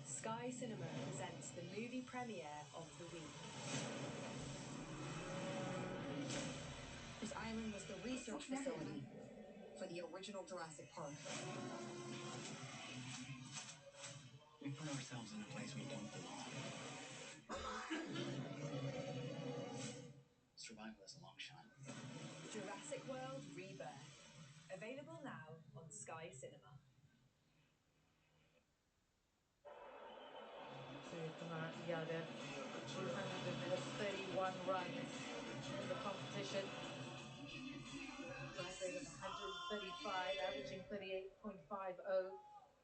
Sky Cinema presents the movie premiere of the week. This island was the research facility for the original Jurassic Park. We put ourselves in a place we don't belong. Survival is a long shot. Jurassic World Rebirth. Available now on Sky Cinema. Kumar Yadav, 231 runs in the competition. Strike rate of 135, averaging 38.50.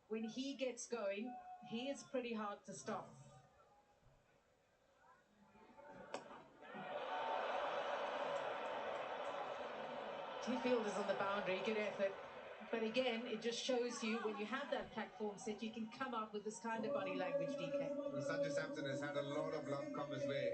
When he gets going, he is pretty hard to stop. Two fielders on the boundary, good effort. But again, it just shows you when you have that platform set, you can come out with this kind of body language, DK. Well, Sanju Samson has had a lot of luck come his way.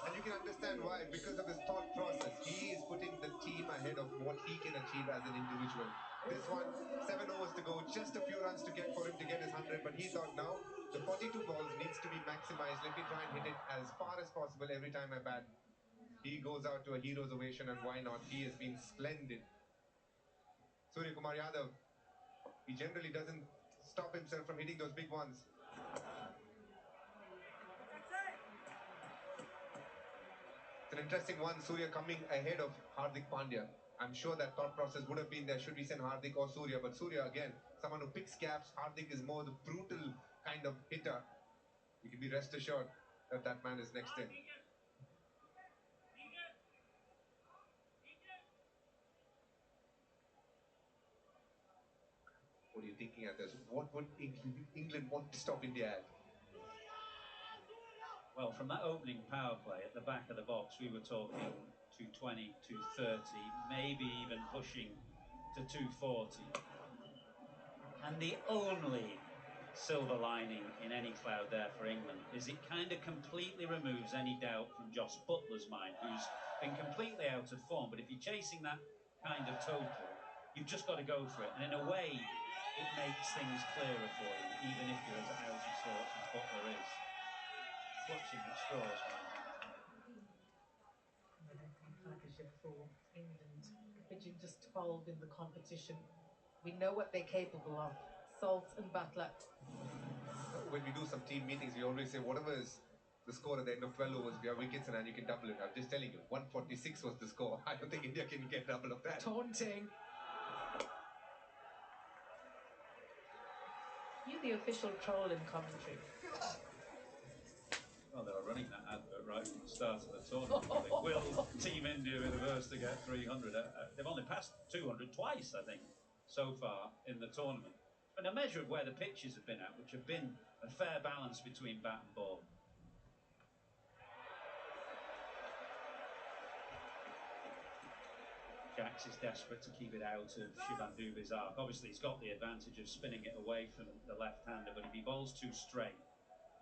And you can understand why, because of his thought process. He is putting the team ahead of what he can achieve as an individual. This one, 7 overs to go, just a few runs to get for him to get his 100. But he thought, now, the 42 balls needs to be maximized. Let me try and hit it as far as possible every time I bat. He goes out to a hero's ovation, and why not? He has been splendid. Surya Kumar Yadav, he generally doesn't stop himself from hitting those big ones. It's an interesting one, Surya coming ahead of Hardik Pandya. I'm sure that thought process would have been there, should we send Hardik or Surya? But Surya, again, someone who picks gaps. Hardik is more the brutal kind of hitter. You can be rest assured that that man is next in. What are you thinking at this? What would England want to stop India at? Well, from that opening power play at the back of the box, we were talking 220, 230, maybe even pushing to 240. And the only silver lining in any cloud there for England is it kind of completely removes any doubt from Joss Butler's mind, who's been completely out of form. But if you're chasing that kind of total, you've just got to go for it. And in a way, it makes things clearer for you, even if you're as out of sorts as Butler is. Clutching at straws right now. Partnership for England, pitching just 12 in the competition. We know what they're capable of. Salt and Butler. When we do some team meetings, we always say whatever is the score at the end of 12 overs if you have wickets and you can double it. I'm just telling you, 146 was the score. I don't think India can get double of that. Taunting. You're the official troll in commentary. Well, they were running that advert right from the start of the tournament. Will Team India be the first to get 300? They've only passed 200 twice, I think, so far in the tournament. And a measure of where the pitches have been at, which have been a fair balance between bat and ball. Jax is desperate to keep it out of Shivam Dube's arc. Obviously, he's got the advantage of spinning it away from the left-hander, but if he bowls too straight,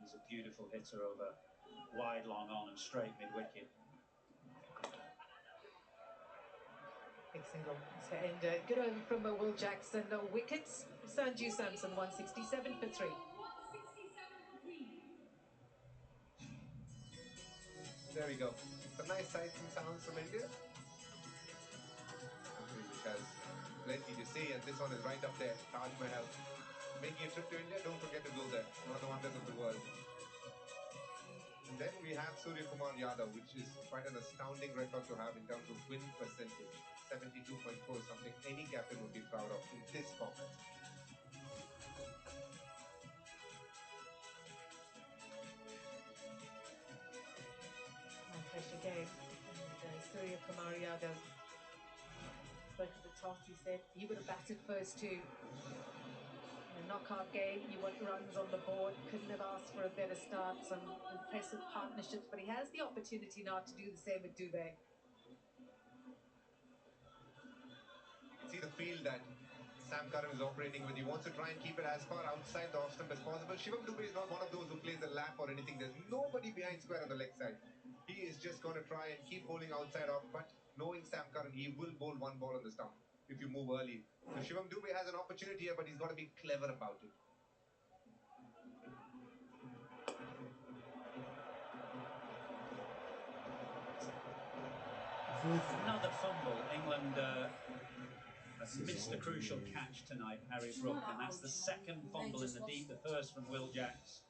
he's a beautiful hitter over wide, long on and straight mid-wicket. Big single. And good over from Will Jackson. No wickets. Sanju Samson, 167 for 3. There we go. Some nice sights and sounds from India, which has plenty to see, and this one is right up there. Taj Mahal. Making a trip to India, don't forget to go there. One of the wonders of the world. And then we have Surya Kumar Yadav, which is quite an astounding record to have in terms of win percentage. 72.4 is something any captain would be proud of in this format. High pressure game. And Surya Kumar Yadav spoke at the toss. He said, "You got to bat it first too. In a knockout game, you want runs on the board. Couldn't have asked for a better start. Some impressive partnerships, but he has the opportunity now to do the same with Dube." You can see the field that Sam Curran is operating with. He wants to try and keep it as far outside the off stump as possible. Shivam Dube is not one of those who plays a lap or anything. There's nobody behind square on the leg side. He is just going to try and keep bowling outside off, but knowing Sam Curran, he will bowl one ball on the stump if you move early. So Shivam Dube has an opportunity here, but he's got to be clever about it. Another fumble. England missed a crucial catch tonight, Harry Brook, and that's the second fumble in the deep, the first from Will Jax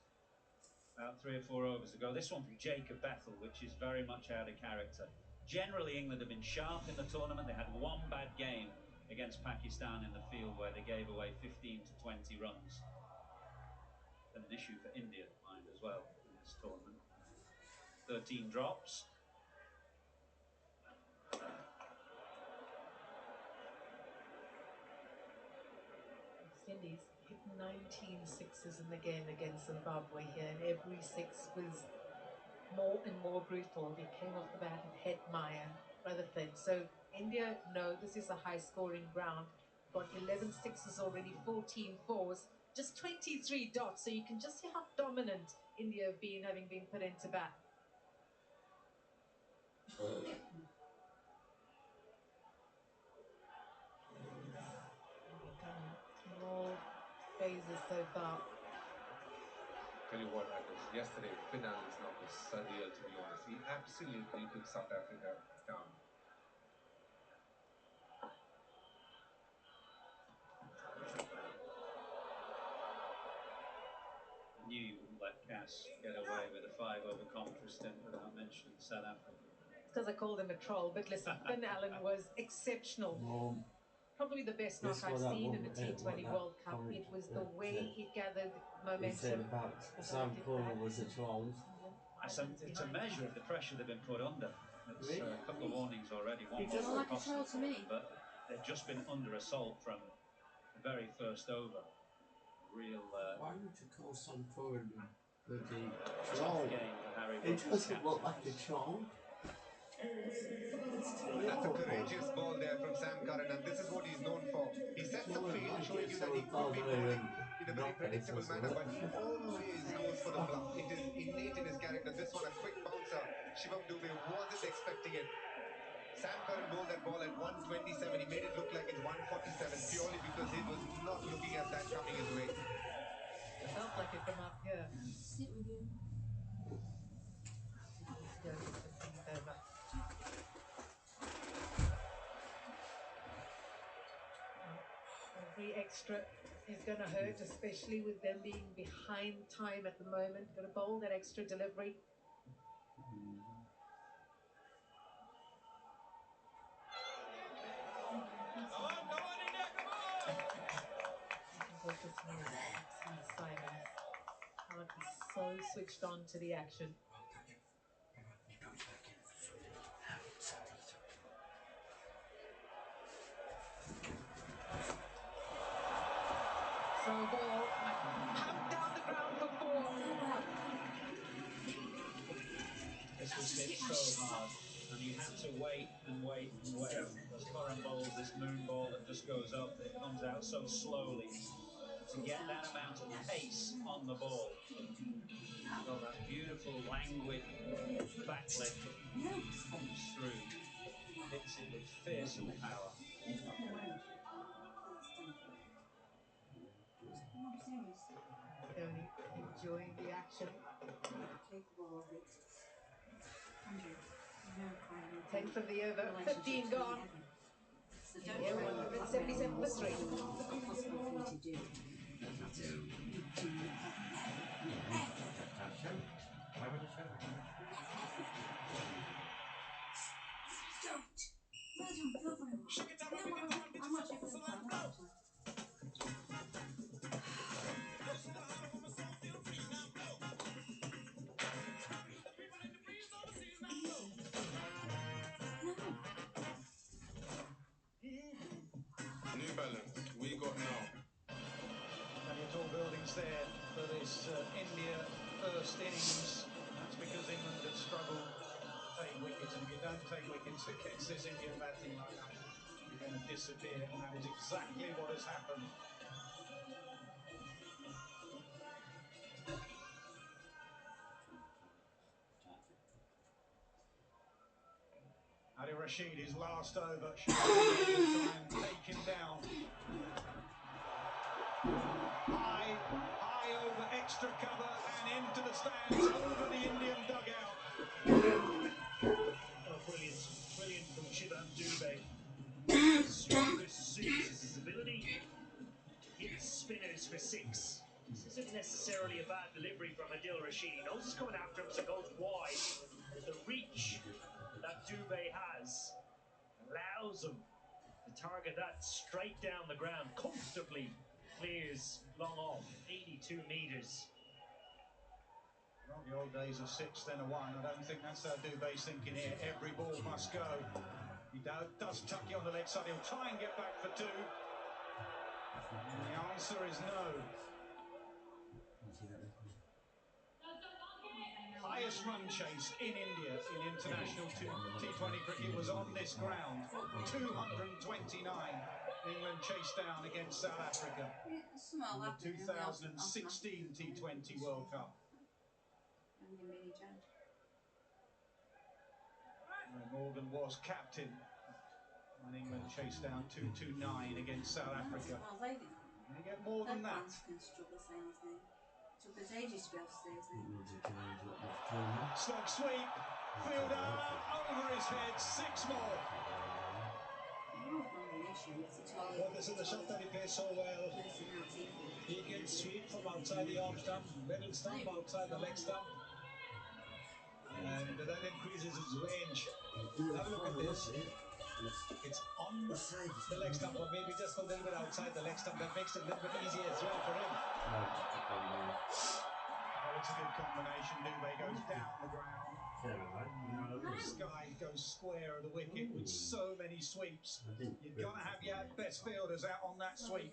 about 3 or 4 overs ago. This one from Jacob Bethel, which is very much out of character. Generally, England have been sharp in the tournament. They had one bad game against Pakistan in the field where they gave away 15 to 20 runs. And an issue for India, mind, as well, in this tournament. 13 drops. Indies hit 19 sixes in the game against Zimbabwe here, and every six was more and more brutal. He came off the bat and hit Maya, Rutherford. So India know this is a high-scoring ground. Got 11 sixes already, 14 fours, just 23 dots. So you can just see how dominant India have been, having been put into bat. All phases so far. Tell you what, yesterday, Finale's knock was surreal, to be honest. He absolutely took South Africa down. I knew you wouldn't let Cass get away with a 5-over commentary stint without mentioning South Africa. It's because I called him a troll, but listen, Finn Allen was exceptional. Probably the best knock I've seen in the T20 World Cup. It was the way he gathered momentum. He said about Sam Curran was a troll. It's a measure of the pressure they've been put under. It's a couple of warnings already. One He doesn't more like a troll to me. But they've just been under assault from the very first over. Real. Why would you call Sam Curran a bloody troll? Game for Harry It doesn't look like a troll. That's a courageous ball there from Sam Curran, and this is what he's known for. He sets the field, showing you that he could be bowling in a very predictable manner, but he always goes for the bluff. It is innate in his character. This one, a quick bouncer. Shivam Dube wasn't expecting it. Sam Curran bowled that ball at 127. He made it look like it's 147 purely because he was not looking at that coming his way. It felt like it from up here. Sit with you. Let's go for 15th over. Every extra is going to hurt, especially with them being behind time at the moment. Got to bowl that extra delivery. so switched on to the action. So ball pumped down the ground for 4. This was hit so hard, and he had to wait and wait and wait. Those current balls, this moon ball that just goes up and it comes out so slowly. To get that amount of pace on the ball. Well, that beautiful, languid backlift comes through, hits it with fearsome power. Tony enjoying the action. Capable of it. 100. No kind of 10 from the over, 15 gone. So don't India 177 for 3. It's not possible for you to do. Don't. Really don't feel very well. I'm not sure if New Balance, we got now. Plenty of tall buildings there for this India first innings. That's because England have struggled to take wickets, and if you don't take wickets against this Indian batting lineup, you're going to disappear, and that is exactly what has happened. Ali Rashid, his last over, should try and take him down. High over extra cover and into the stands, over the Indian dugout. Oh, brilliant from Shivam Dubey. His strongest suit is his ability to hit spinners for 6. This isn't necessarily a bad delivery from Adil Rashid. He knows he's coming after him, so goes wide. But the reach that Dubey has allows him to target that straight down the ground, comfortably clears long off, 82 metres. Well, the old days of 6, then a 1. I don't think that's how Dubey's thinking here. Every ball must go. He does tuck you on the leg side. He'll try and get back for 2. And the answer is no. Highest run chase in India in international T20 cricket was on this ground. 229. England chased down against South Africa in the 2016 T20 World Cup. Morgan was captain when England chased down 229 against South Africa. They get more than that. Took us ages to be able to say his name. Slog sweep, fielder over his head, 6 more. Focus on the shot that he plays so well. He can sweep from outside the off stump, middle stump, outside the leg stump. And that increases his range. Have a look at this. It's on the leg stump, or maybe just a little bit outside the leg stump. That makes it a little bit easier as well for him. Well, it's a good combination. Dubey goes down the ground. Sky goes square of the wicket with so many sweeps. You've got to have your best fielders out on that sweep.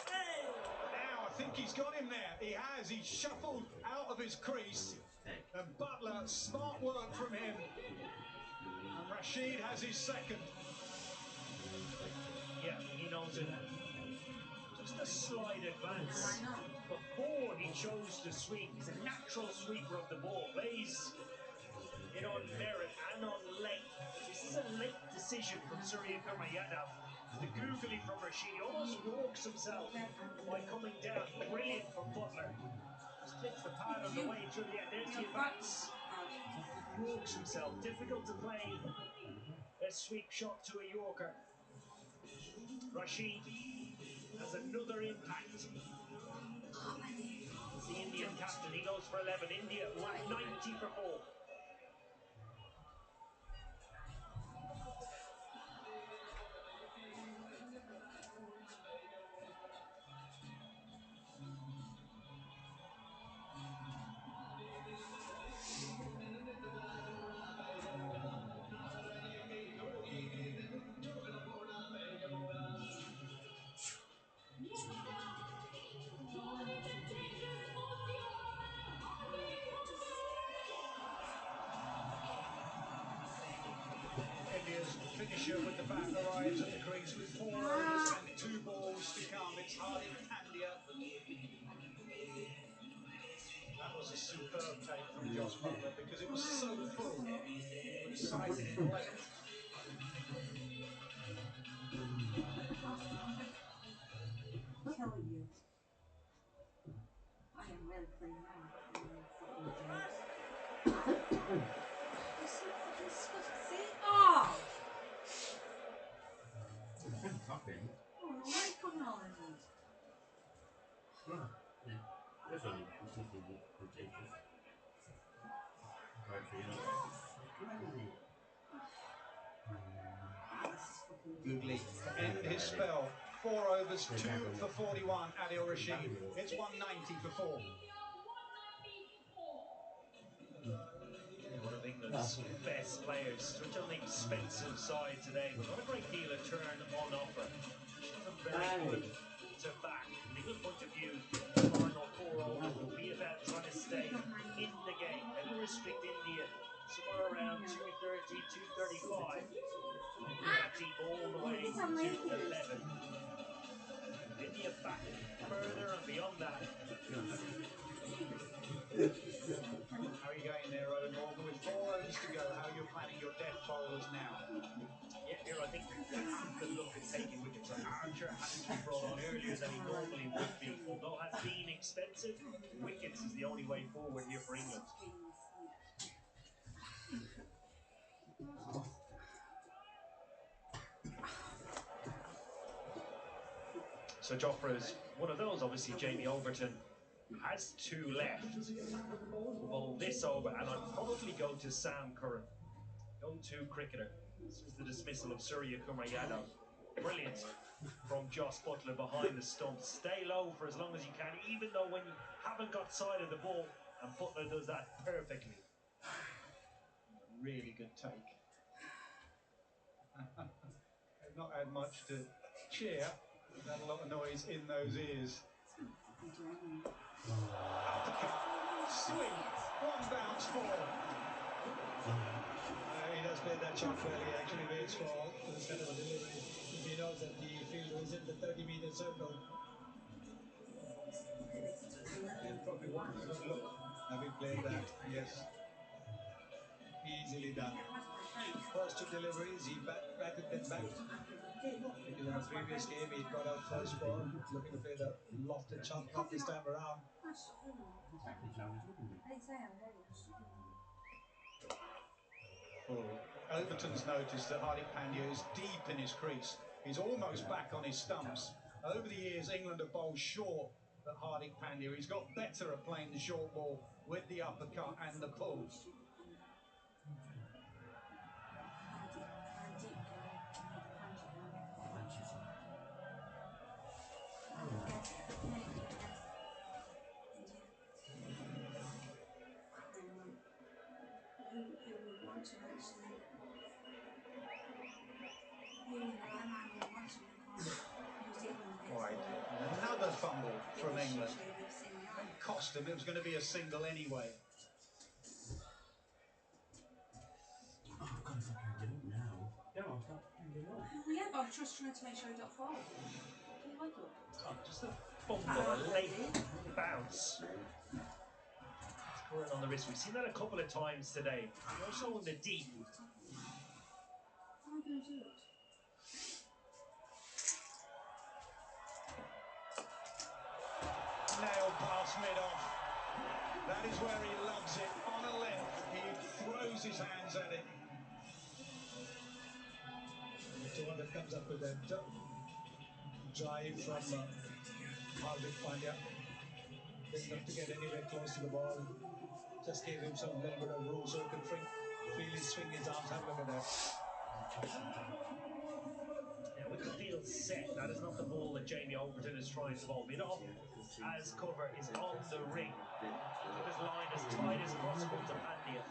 Now, I think he's got him there. He has. He's shuffled out of his crease. And Butler, smart work from him. And Rashid has his second. Yeah, he knows it. Just a slight advance. Before he chose to sweep, he's a natural sweeper of the ball. Plays it on merit and on length. This is a late decision from Surya Kumar Yadav. The googly from Rashid. He almost walks himself by coming down. Brilliant from Butler. Just hits the pad on the way through the end. There's the advance. Walks himself. Difficult to play a sweep shot to a Yorker. Rashid has another impact. The Indian captain, he goes for 11. India 190 for 4. finisher with the bat arrives at the crease with 4 overs and 2 balls to come. It's Hardik Pandya. That was a superb take from Josh Butler because it was so full. He would sight it length. I'm going to kill you. I am really clean now. Fucking jokes. It's so fucking disgusting. Oh! Fucking. Oh, no, why coming on in? Well, yeah. That's only consistent with contagious. Right for you. Googly to end his spell. 4 overs, 2 for 41, Adil Rashid. It's 190 for 4. One of England's best players, such an expensive side today, but not a great deal of turn on offer. She's very good to back. From the England point of view, the final 4 overs will be about trying to stay in the game. They will restrict India somewhere around 230, 235. That deep all the way to 11. India back further and beyond that. How are you going there, Owen Morgan? With 4 overs to go, how you're planning your death bowlers now? Yeah, here I think you have to look at taking wickets. So Archer has to be brought on earlier than he normally would be. Although has been expensive, wickets is the only way forward here for England. So Jofra's one of those. Obviously, Jamie Overton has 2 left. Bowl this over, and I'd probably go to Sam Curran. Go-to cricketer. This is the dismissal of Surya Kumar Yadav. Brilliant from Joss Butler behind the stumps. Stay low for as long as you can, even though when you haven't got sight of the ball, and Butler does that perfectly. Really good take. They've not had much to cheer. They've had a lot of noise in those ears. Uppercut, swing, 1 bounce, 4. He does play that shot well. He actually waits for this kind of a delivery if he knows that the fielder is in the 30-meter circle. He'll probably want a good look having played that. Yes. Easily done. First 2 deliveries, he batted them back. Because in a previous game, he got out first ball, looking to play the lofted shot. Not this time around. Overton's noticed that Hardik Pandya is deep in his crease. He's almost back on his stumps. Over the years, England have bowled short at Hardik Pandya. He's got better at playing the short ball with the uppercut and the pull. Who would want to actually, who in their own mind would want to become New Zealand next Right, another fumble from England. It cost them, it was going to be a single anyway. Oh, God, if I can do it now. No, I'll stop. Yeah, but I'm just trying to make sure I don't fall. What do you like it? Oh, just a fumble, a late bounce. Curran on the wrist. We've seen that a couple of times today. Also in the deep. How am I going to do it? Nailed past mid-off. That is where he loves it. On a length, he throws his hands at it. The 200 comes up with that drive from Hardik Pandya. Didn't have to get anywhere close to the ball. Just gave himself a little bit of room so he could freely swing his arms. Have a look at that. Yeah, with the field set, that is not the ball that Jamie Overton is trying to bowl. Mid-off as cover is on the ring. Keep his line as tight as possible to Pandya.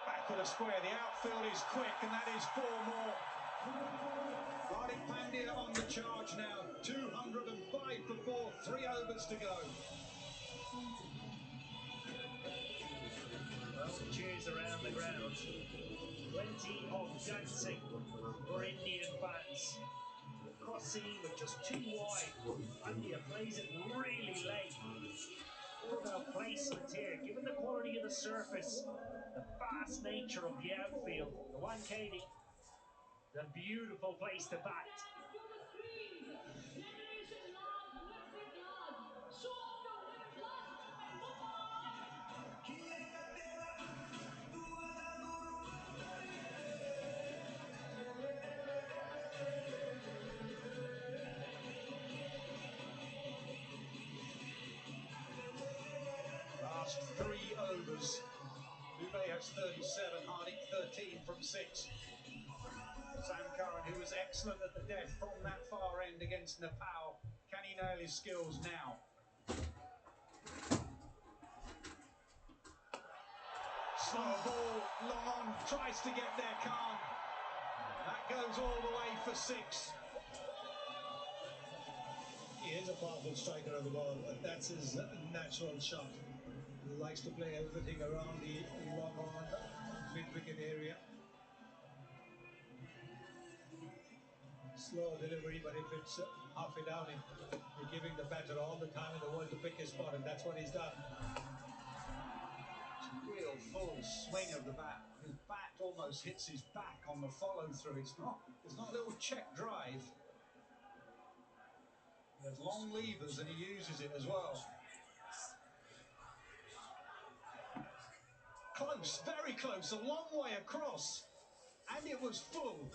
Backward of square, the outfield is quick, and that is 4 more. Hardik Pandya on the charge now. 205 for 4, 3 overs to go. Well, of cheers around the ground. Plenty of dancing for Indian fans. Cross seam, but just too wide. Pandya plays it really late. All about placement here. Given the quality of the surface, the fast nature of the outfield, the Wankhede, the beautiful place to bat. Last 3 overs. Dubé has 37, Hardik 13 from 6. Sam Curran, who was excellent at the death from that far end against Nepal. Can he nail his skills now? Slow ball, long on, tries to get there, Khan. That goes all the way for 6. He is a powerful striker of the ball. That's his natural shot. He likes to play everything around the long on, mid-wicket area. Slow delivery, but if it's half it down, you're giving the batter all the time in the world to pick his spot, and that's what he's done. Real full swing of the bat. His bat almost hits his back on the follow-through. It's not a little check drive. He has long levers and he uses it as well. Close, very close, a long way across. And it was full.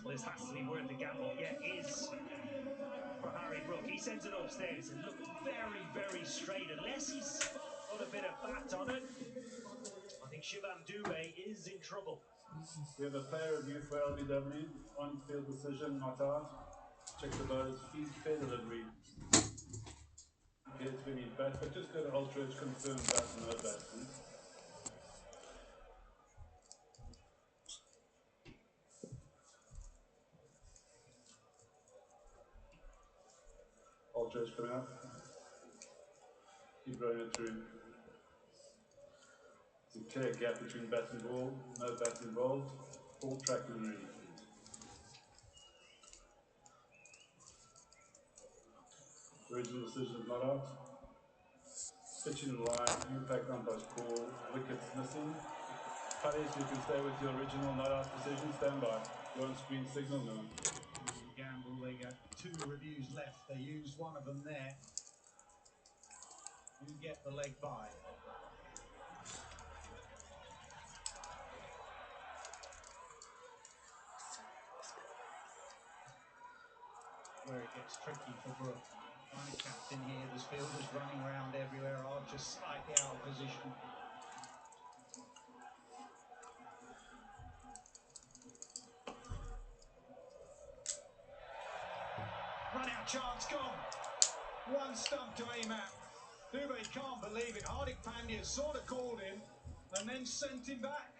Well, this has to be worth a gamble. Yeah, it is for Harry Brook. He sends it upstairs and looked very, very straight. Unless he's got a bit of fat on it, I think Shivam Dubé is in trouble. We have a player review for LBW. On-field decision, not out. Check the bowler's feet, fair delivery. Appears to be bat, but just go to Ultra Edge, confirm bat, no bat, please. Ultra Edge coming up. Keep rolling it through. There's a clear gap between bat and ball, no bat involved. Full track and read. Original decision is not out. Pitch in line, impact umpire's call, wickets missing. Paris, you can stay with your original not out decision, stand by. Go on screen signal, no. Gamble, they got 2 reviews left. They used one of them there. You get the leg by. Where it gets tricky for Brook. Find a captain here. There's fielders running around everywhere. Archer slightly out of position. Run out chance gone. One stump to aim at. Dubé can't believe it. Hardik Pandya sort of called him and then sent him back.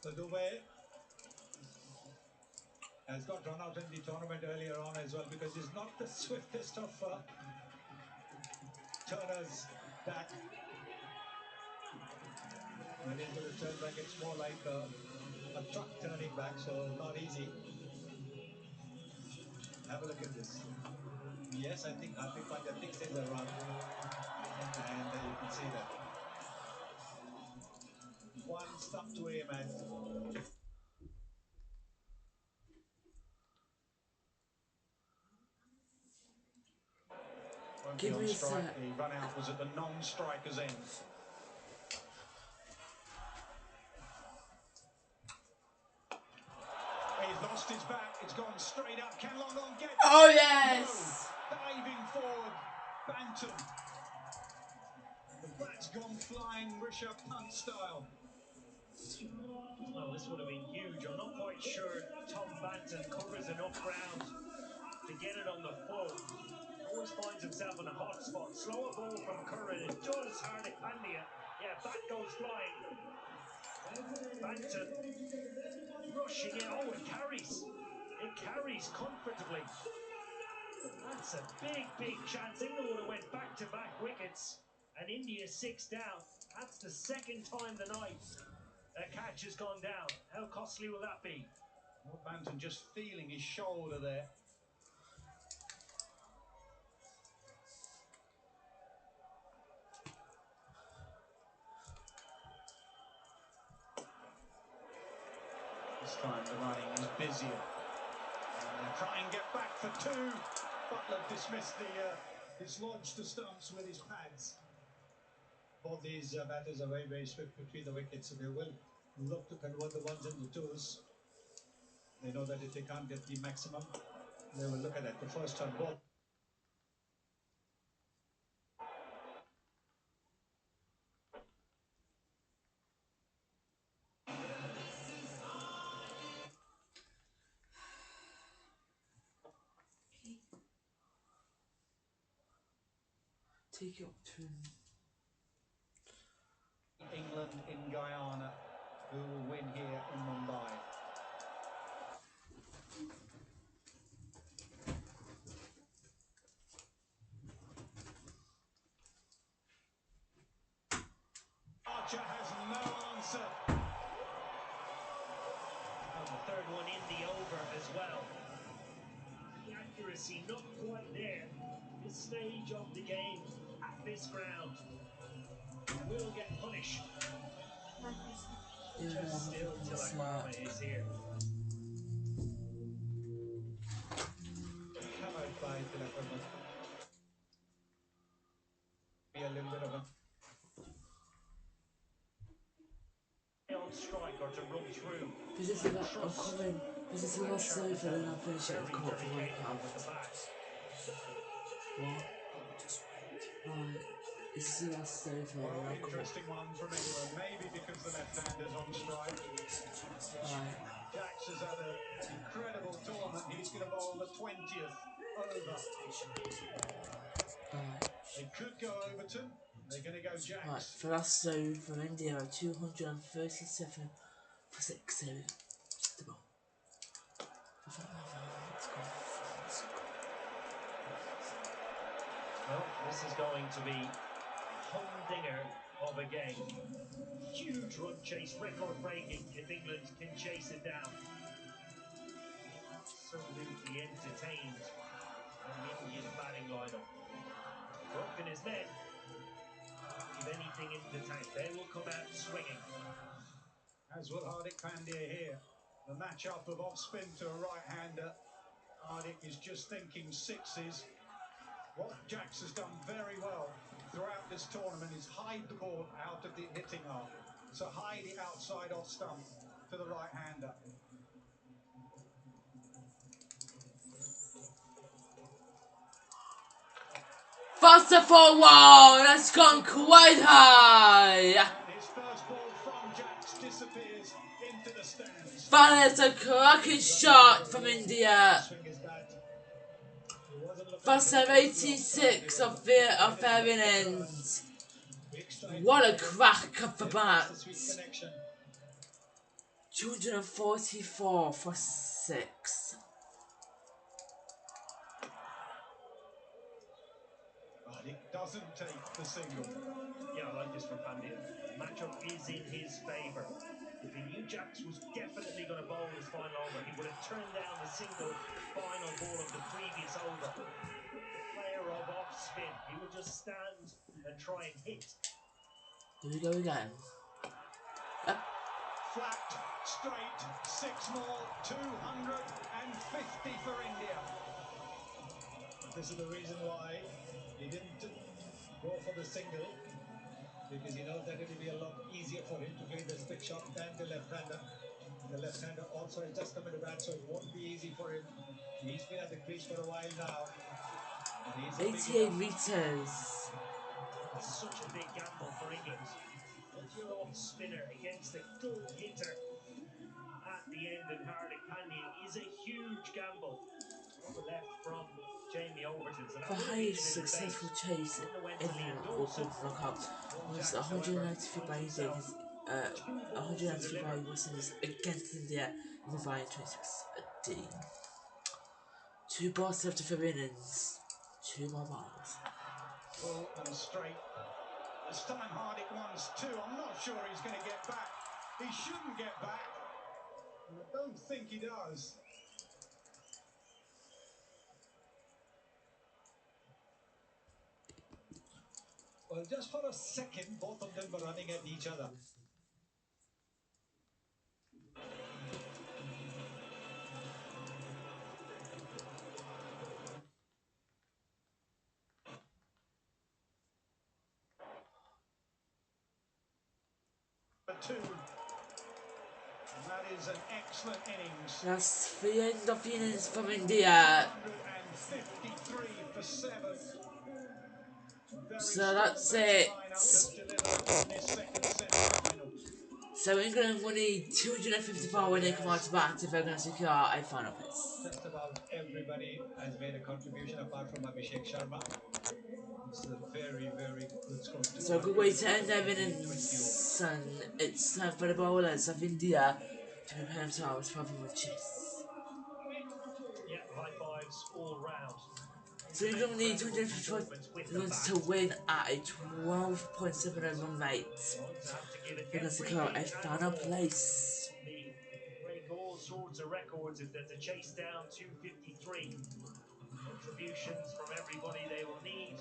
So Dubé has got run out in the tournament earlier on as well, because he's not the swiftest of turners back. When he's going to turn back, it's more like a truck turning back, so not easy. Have a look at this. Yes, I think Hardik Pandya thinks there's a run, and you can see that. One stump to aim at. Won't be on strike. The run out was at the non-striker's end. He's lost his bat. It's gone straight up. Can Long On get? Oh yes! No. Diving forward, Banton. The bat's gone flying, Rishabh Pant style. Well, this would have been huge. I'm not quite sure Tom Banton covers enough ground to get it on the full. Always finds himself in a hot spot. Slower ball from Curran. It does Hardik Pandya. Yeah, bat goes flying. Banton rushing in. Oh, it carries. It carries comfortably. That's a big chance. England would have went back-to-back wickets, and India 6 down. That's the second time tonight a catch has gone down. How costly will that be? Well, Banton just feeling his shoulder there. This time the running is busier. And try and get back for two. Butler dismissed the dislodged the stumps with his pads. Both these batters are very swift between the wickets, so they will look to convert the ones and the twos. They know that if they can't get the maximum, they will look at that. The first time ball. Take it up to him. England in Guyana, who will win here in Mumbai. Archer has no answer. And the third one in the over as well. The accuracy not quite there. This stage of the game at this ground will get punished. Just still till Akrama is here. Come out by Tilakarma. Be a little bit of a On strike or to run through. This is about I'm coming. This is the last over and I'll finish it. I've come up for £1. What? Right. This is the last over Well, and I'll come interesting one from England, maybe because the left-hander's on strike. Right. Jax has had an incredible tournament. He's going to bowl the 20th over. Right. They could go Overton. They're going to go Jax. Right, for last over from India, 237 for 6. So, the ball. Well, this is going to be a humdinger of a game. Huge run chase, record breaking if England can chase it down. Absolutely entertained on India's batting lineup. Brook and his men, if anything in the tank, they will come out swinging. As will Hardik Pandya here. The match-up of off-spin to a right-hander. Hardik is just thinking sixes. What Jax has done very well throughout this tournament is hide the ball out of the hitting arc. So hide it outside off stump to the right-hander. Faster forward! That's gone quite high! His first ball from Jax disappears into the stands. That is a cracking shot from India. That's 86 of their innings. What a crack of the bat. 244 for 6. It doesn't take the single. Yeah, I like this from Pandya. The matchup is in his favour. If he knew Jax was definitely going to bowl his final over, he would have turned down the single final ball of the previous over. The player of off spin, he would just stand and try and hit. Here we go again. Flat, straight, 6 more, 250 for India. This is the reason why he didn't go for the single, because he knows that it will be a lot easier for him to play the split shot than the left-hander. The left-hander also has just come into bat, so it won't be easy for him. He's been at the crease for a while now. 88 meters. That's such a big gamble for England. Put your off spinner against a good hitter at the end, and Hardik Pandya is a huge gamble. What left from Jamie Overton. So The highest successful chase in the World Cup knockout was 193 by India, 193 by West Indies against India in the final 2016. 2 balls left for innings. 2 more balls. Full and straight. This time Hardik wants 2. I'm not sure he's going to get back. He shouldn't get back. And I don't think he does. Well, just for a second, both of them were running at each other. Two. And that is an excellent innings. That's the end of the innings from India. 153 for 7. So that's it. So England will need 254 when they come out to bat if they're going to secure a final place. Just about everybody has made a contribution apart from Abhishek Sharma. It's a very, very good score. So a good way to end their innings, and it's time for the bowlers of India to prepare themselves for the matches. Yeah, high fives all round. So England will need 254 runs to win at a 12.7 run rate. They're going to secure a final place. Break all sorts of records if they're to chase down 253. Contributions from everybody they will need.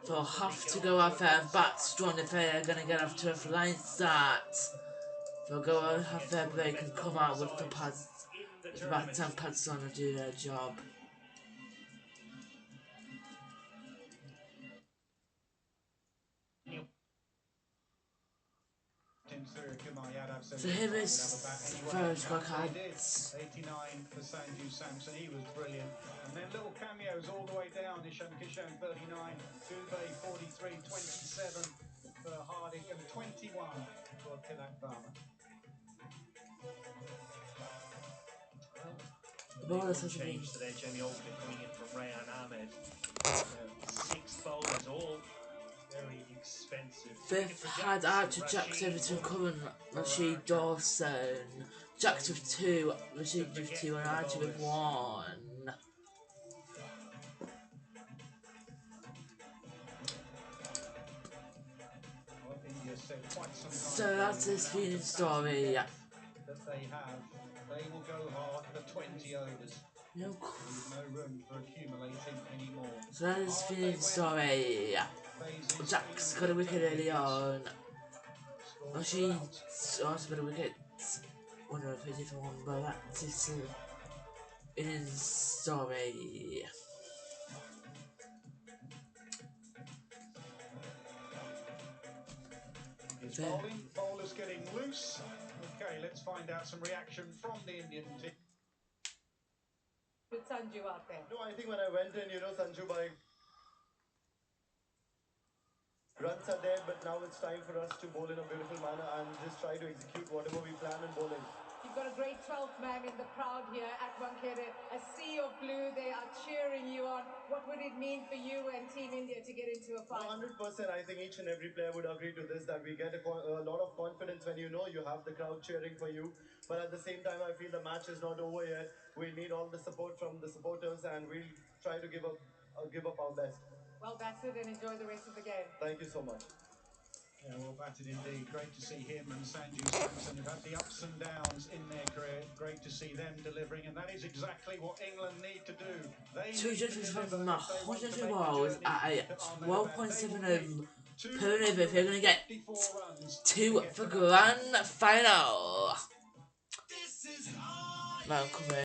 They'll have to go out there and bat strong if they're going to get off to a flying start. They'll go out, have their break and come out with the pads, with the bats and pads on and do their job. So here is the first scorecards. 89 for Sanju Samson, he was brilliant. And then little cameos all the way down. Ishan Kishan 39, Dubey 43, 27 for Hardik, and 21 for Tilak Varma. The bowlers have changed today. Jamie Oldfield coming in from Rayan Ahmed. 6 bowlers, all very expensive. Fifth had Archer Jacks Everton Curran, Rashid Dawson. Jacks with 2, Rashid with 2 and Archer with 1. So that's this feeling story. That they have, they will go hard for 20 overs. No. There's no room for accumulating anymore. So that is the feeling story. Jack's got a wicket early on. She also got a wicket. Wonder if it's different one, but that's his innings story. His bowler's getting loose. Okay, let's find out some reaction from the Indian team. With Sanju out there. No, I think when I went in, Sanju bhai, runs are there, but now it's time for us to bowl in a beautiful manner and just try to execute whatever we plan in bowling. You've got a great 12th man in the crowd here at Wankhede. A sea of blue, they are cheering you on. What would it mean for you and Team India to get into a final? 100%. I think each and every player would agree to this, that we get a lot of confidence when you have the crowd cheering for you. But at the same time, I feel the match is not over yet. We need all the support from the supporters, and we'll try to give up our best. Well batted, and enjoy the rest of the game. Thank you so much. Yeah, well batted indeed. Great to see him and Sanju Samson, who've had the ups and downs in their career. Great to see them delivering, and that is exactly what England need to do. They need to deliver from if they want to make the balls journey at a to Ahmedabad. 12.7 per over if you're going to get 2 for grand final. Welcome.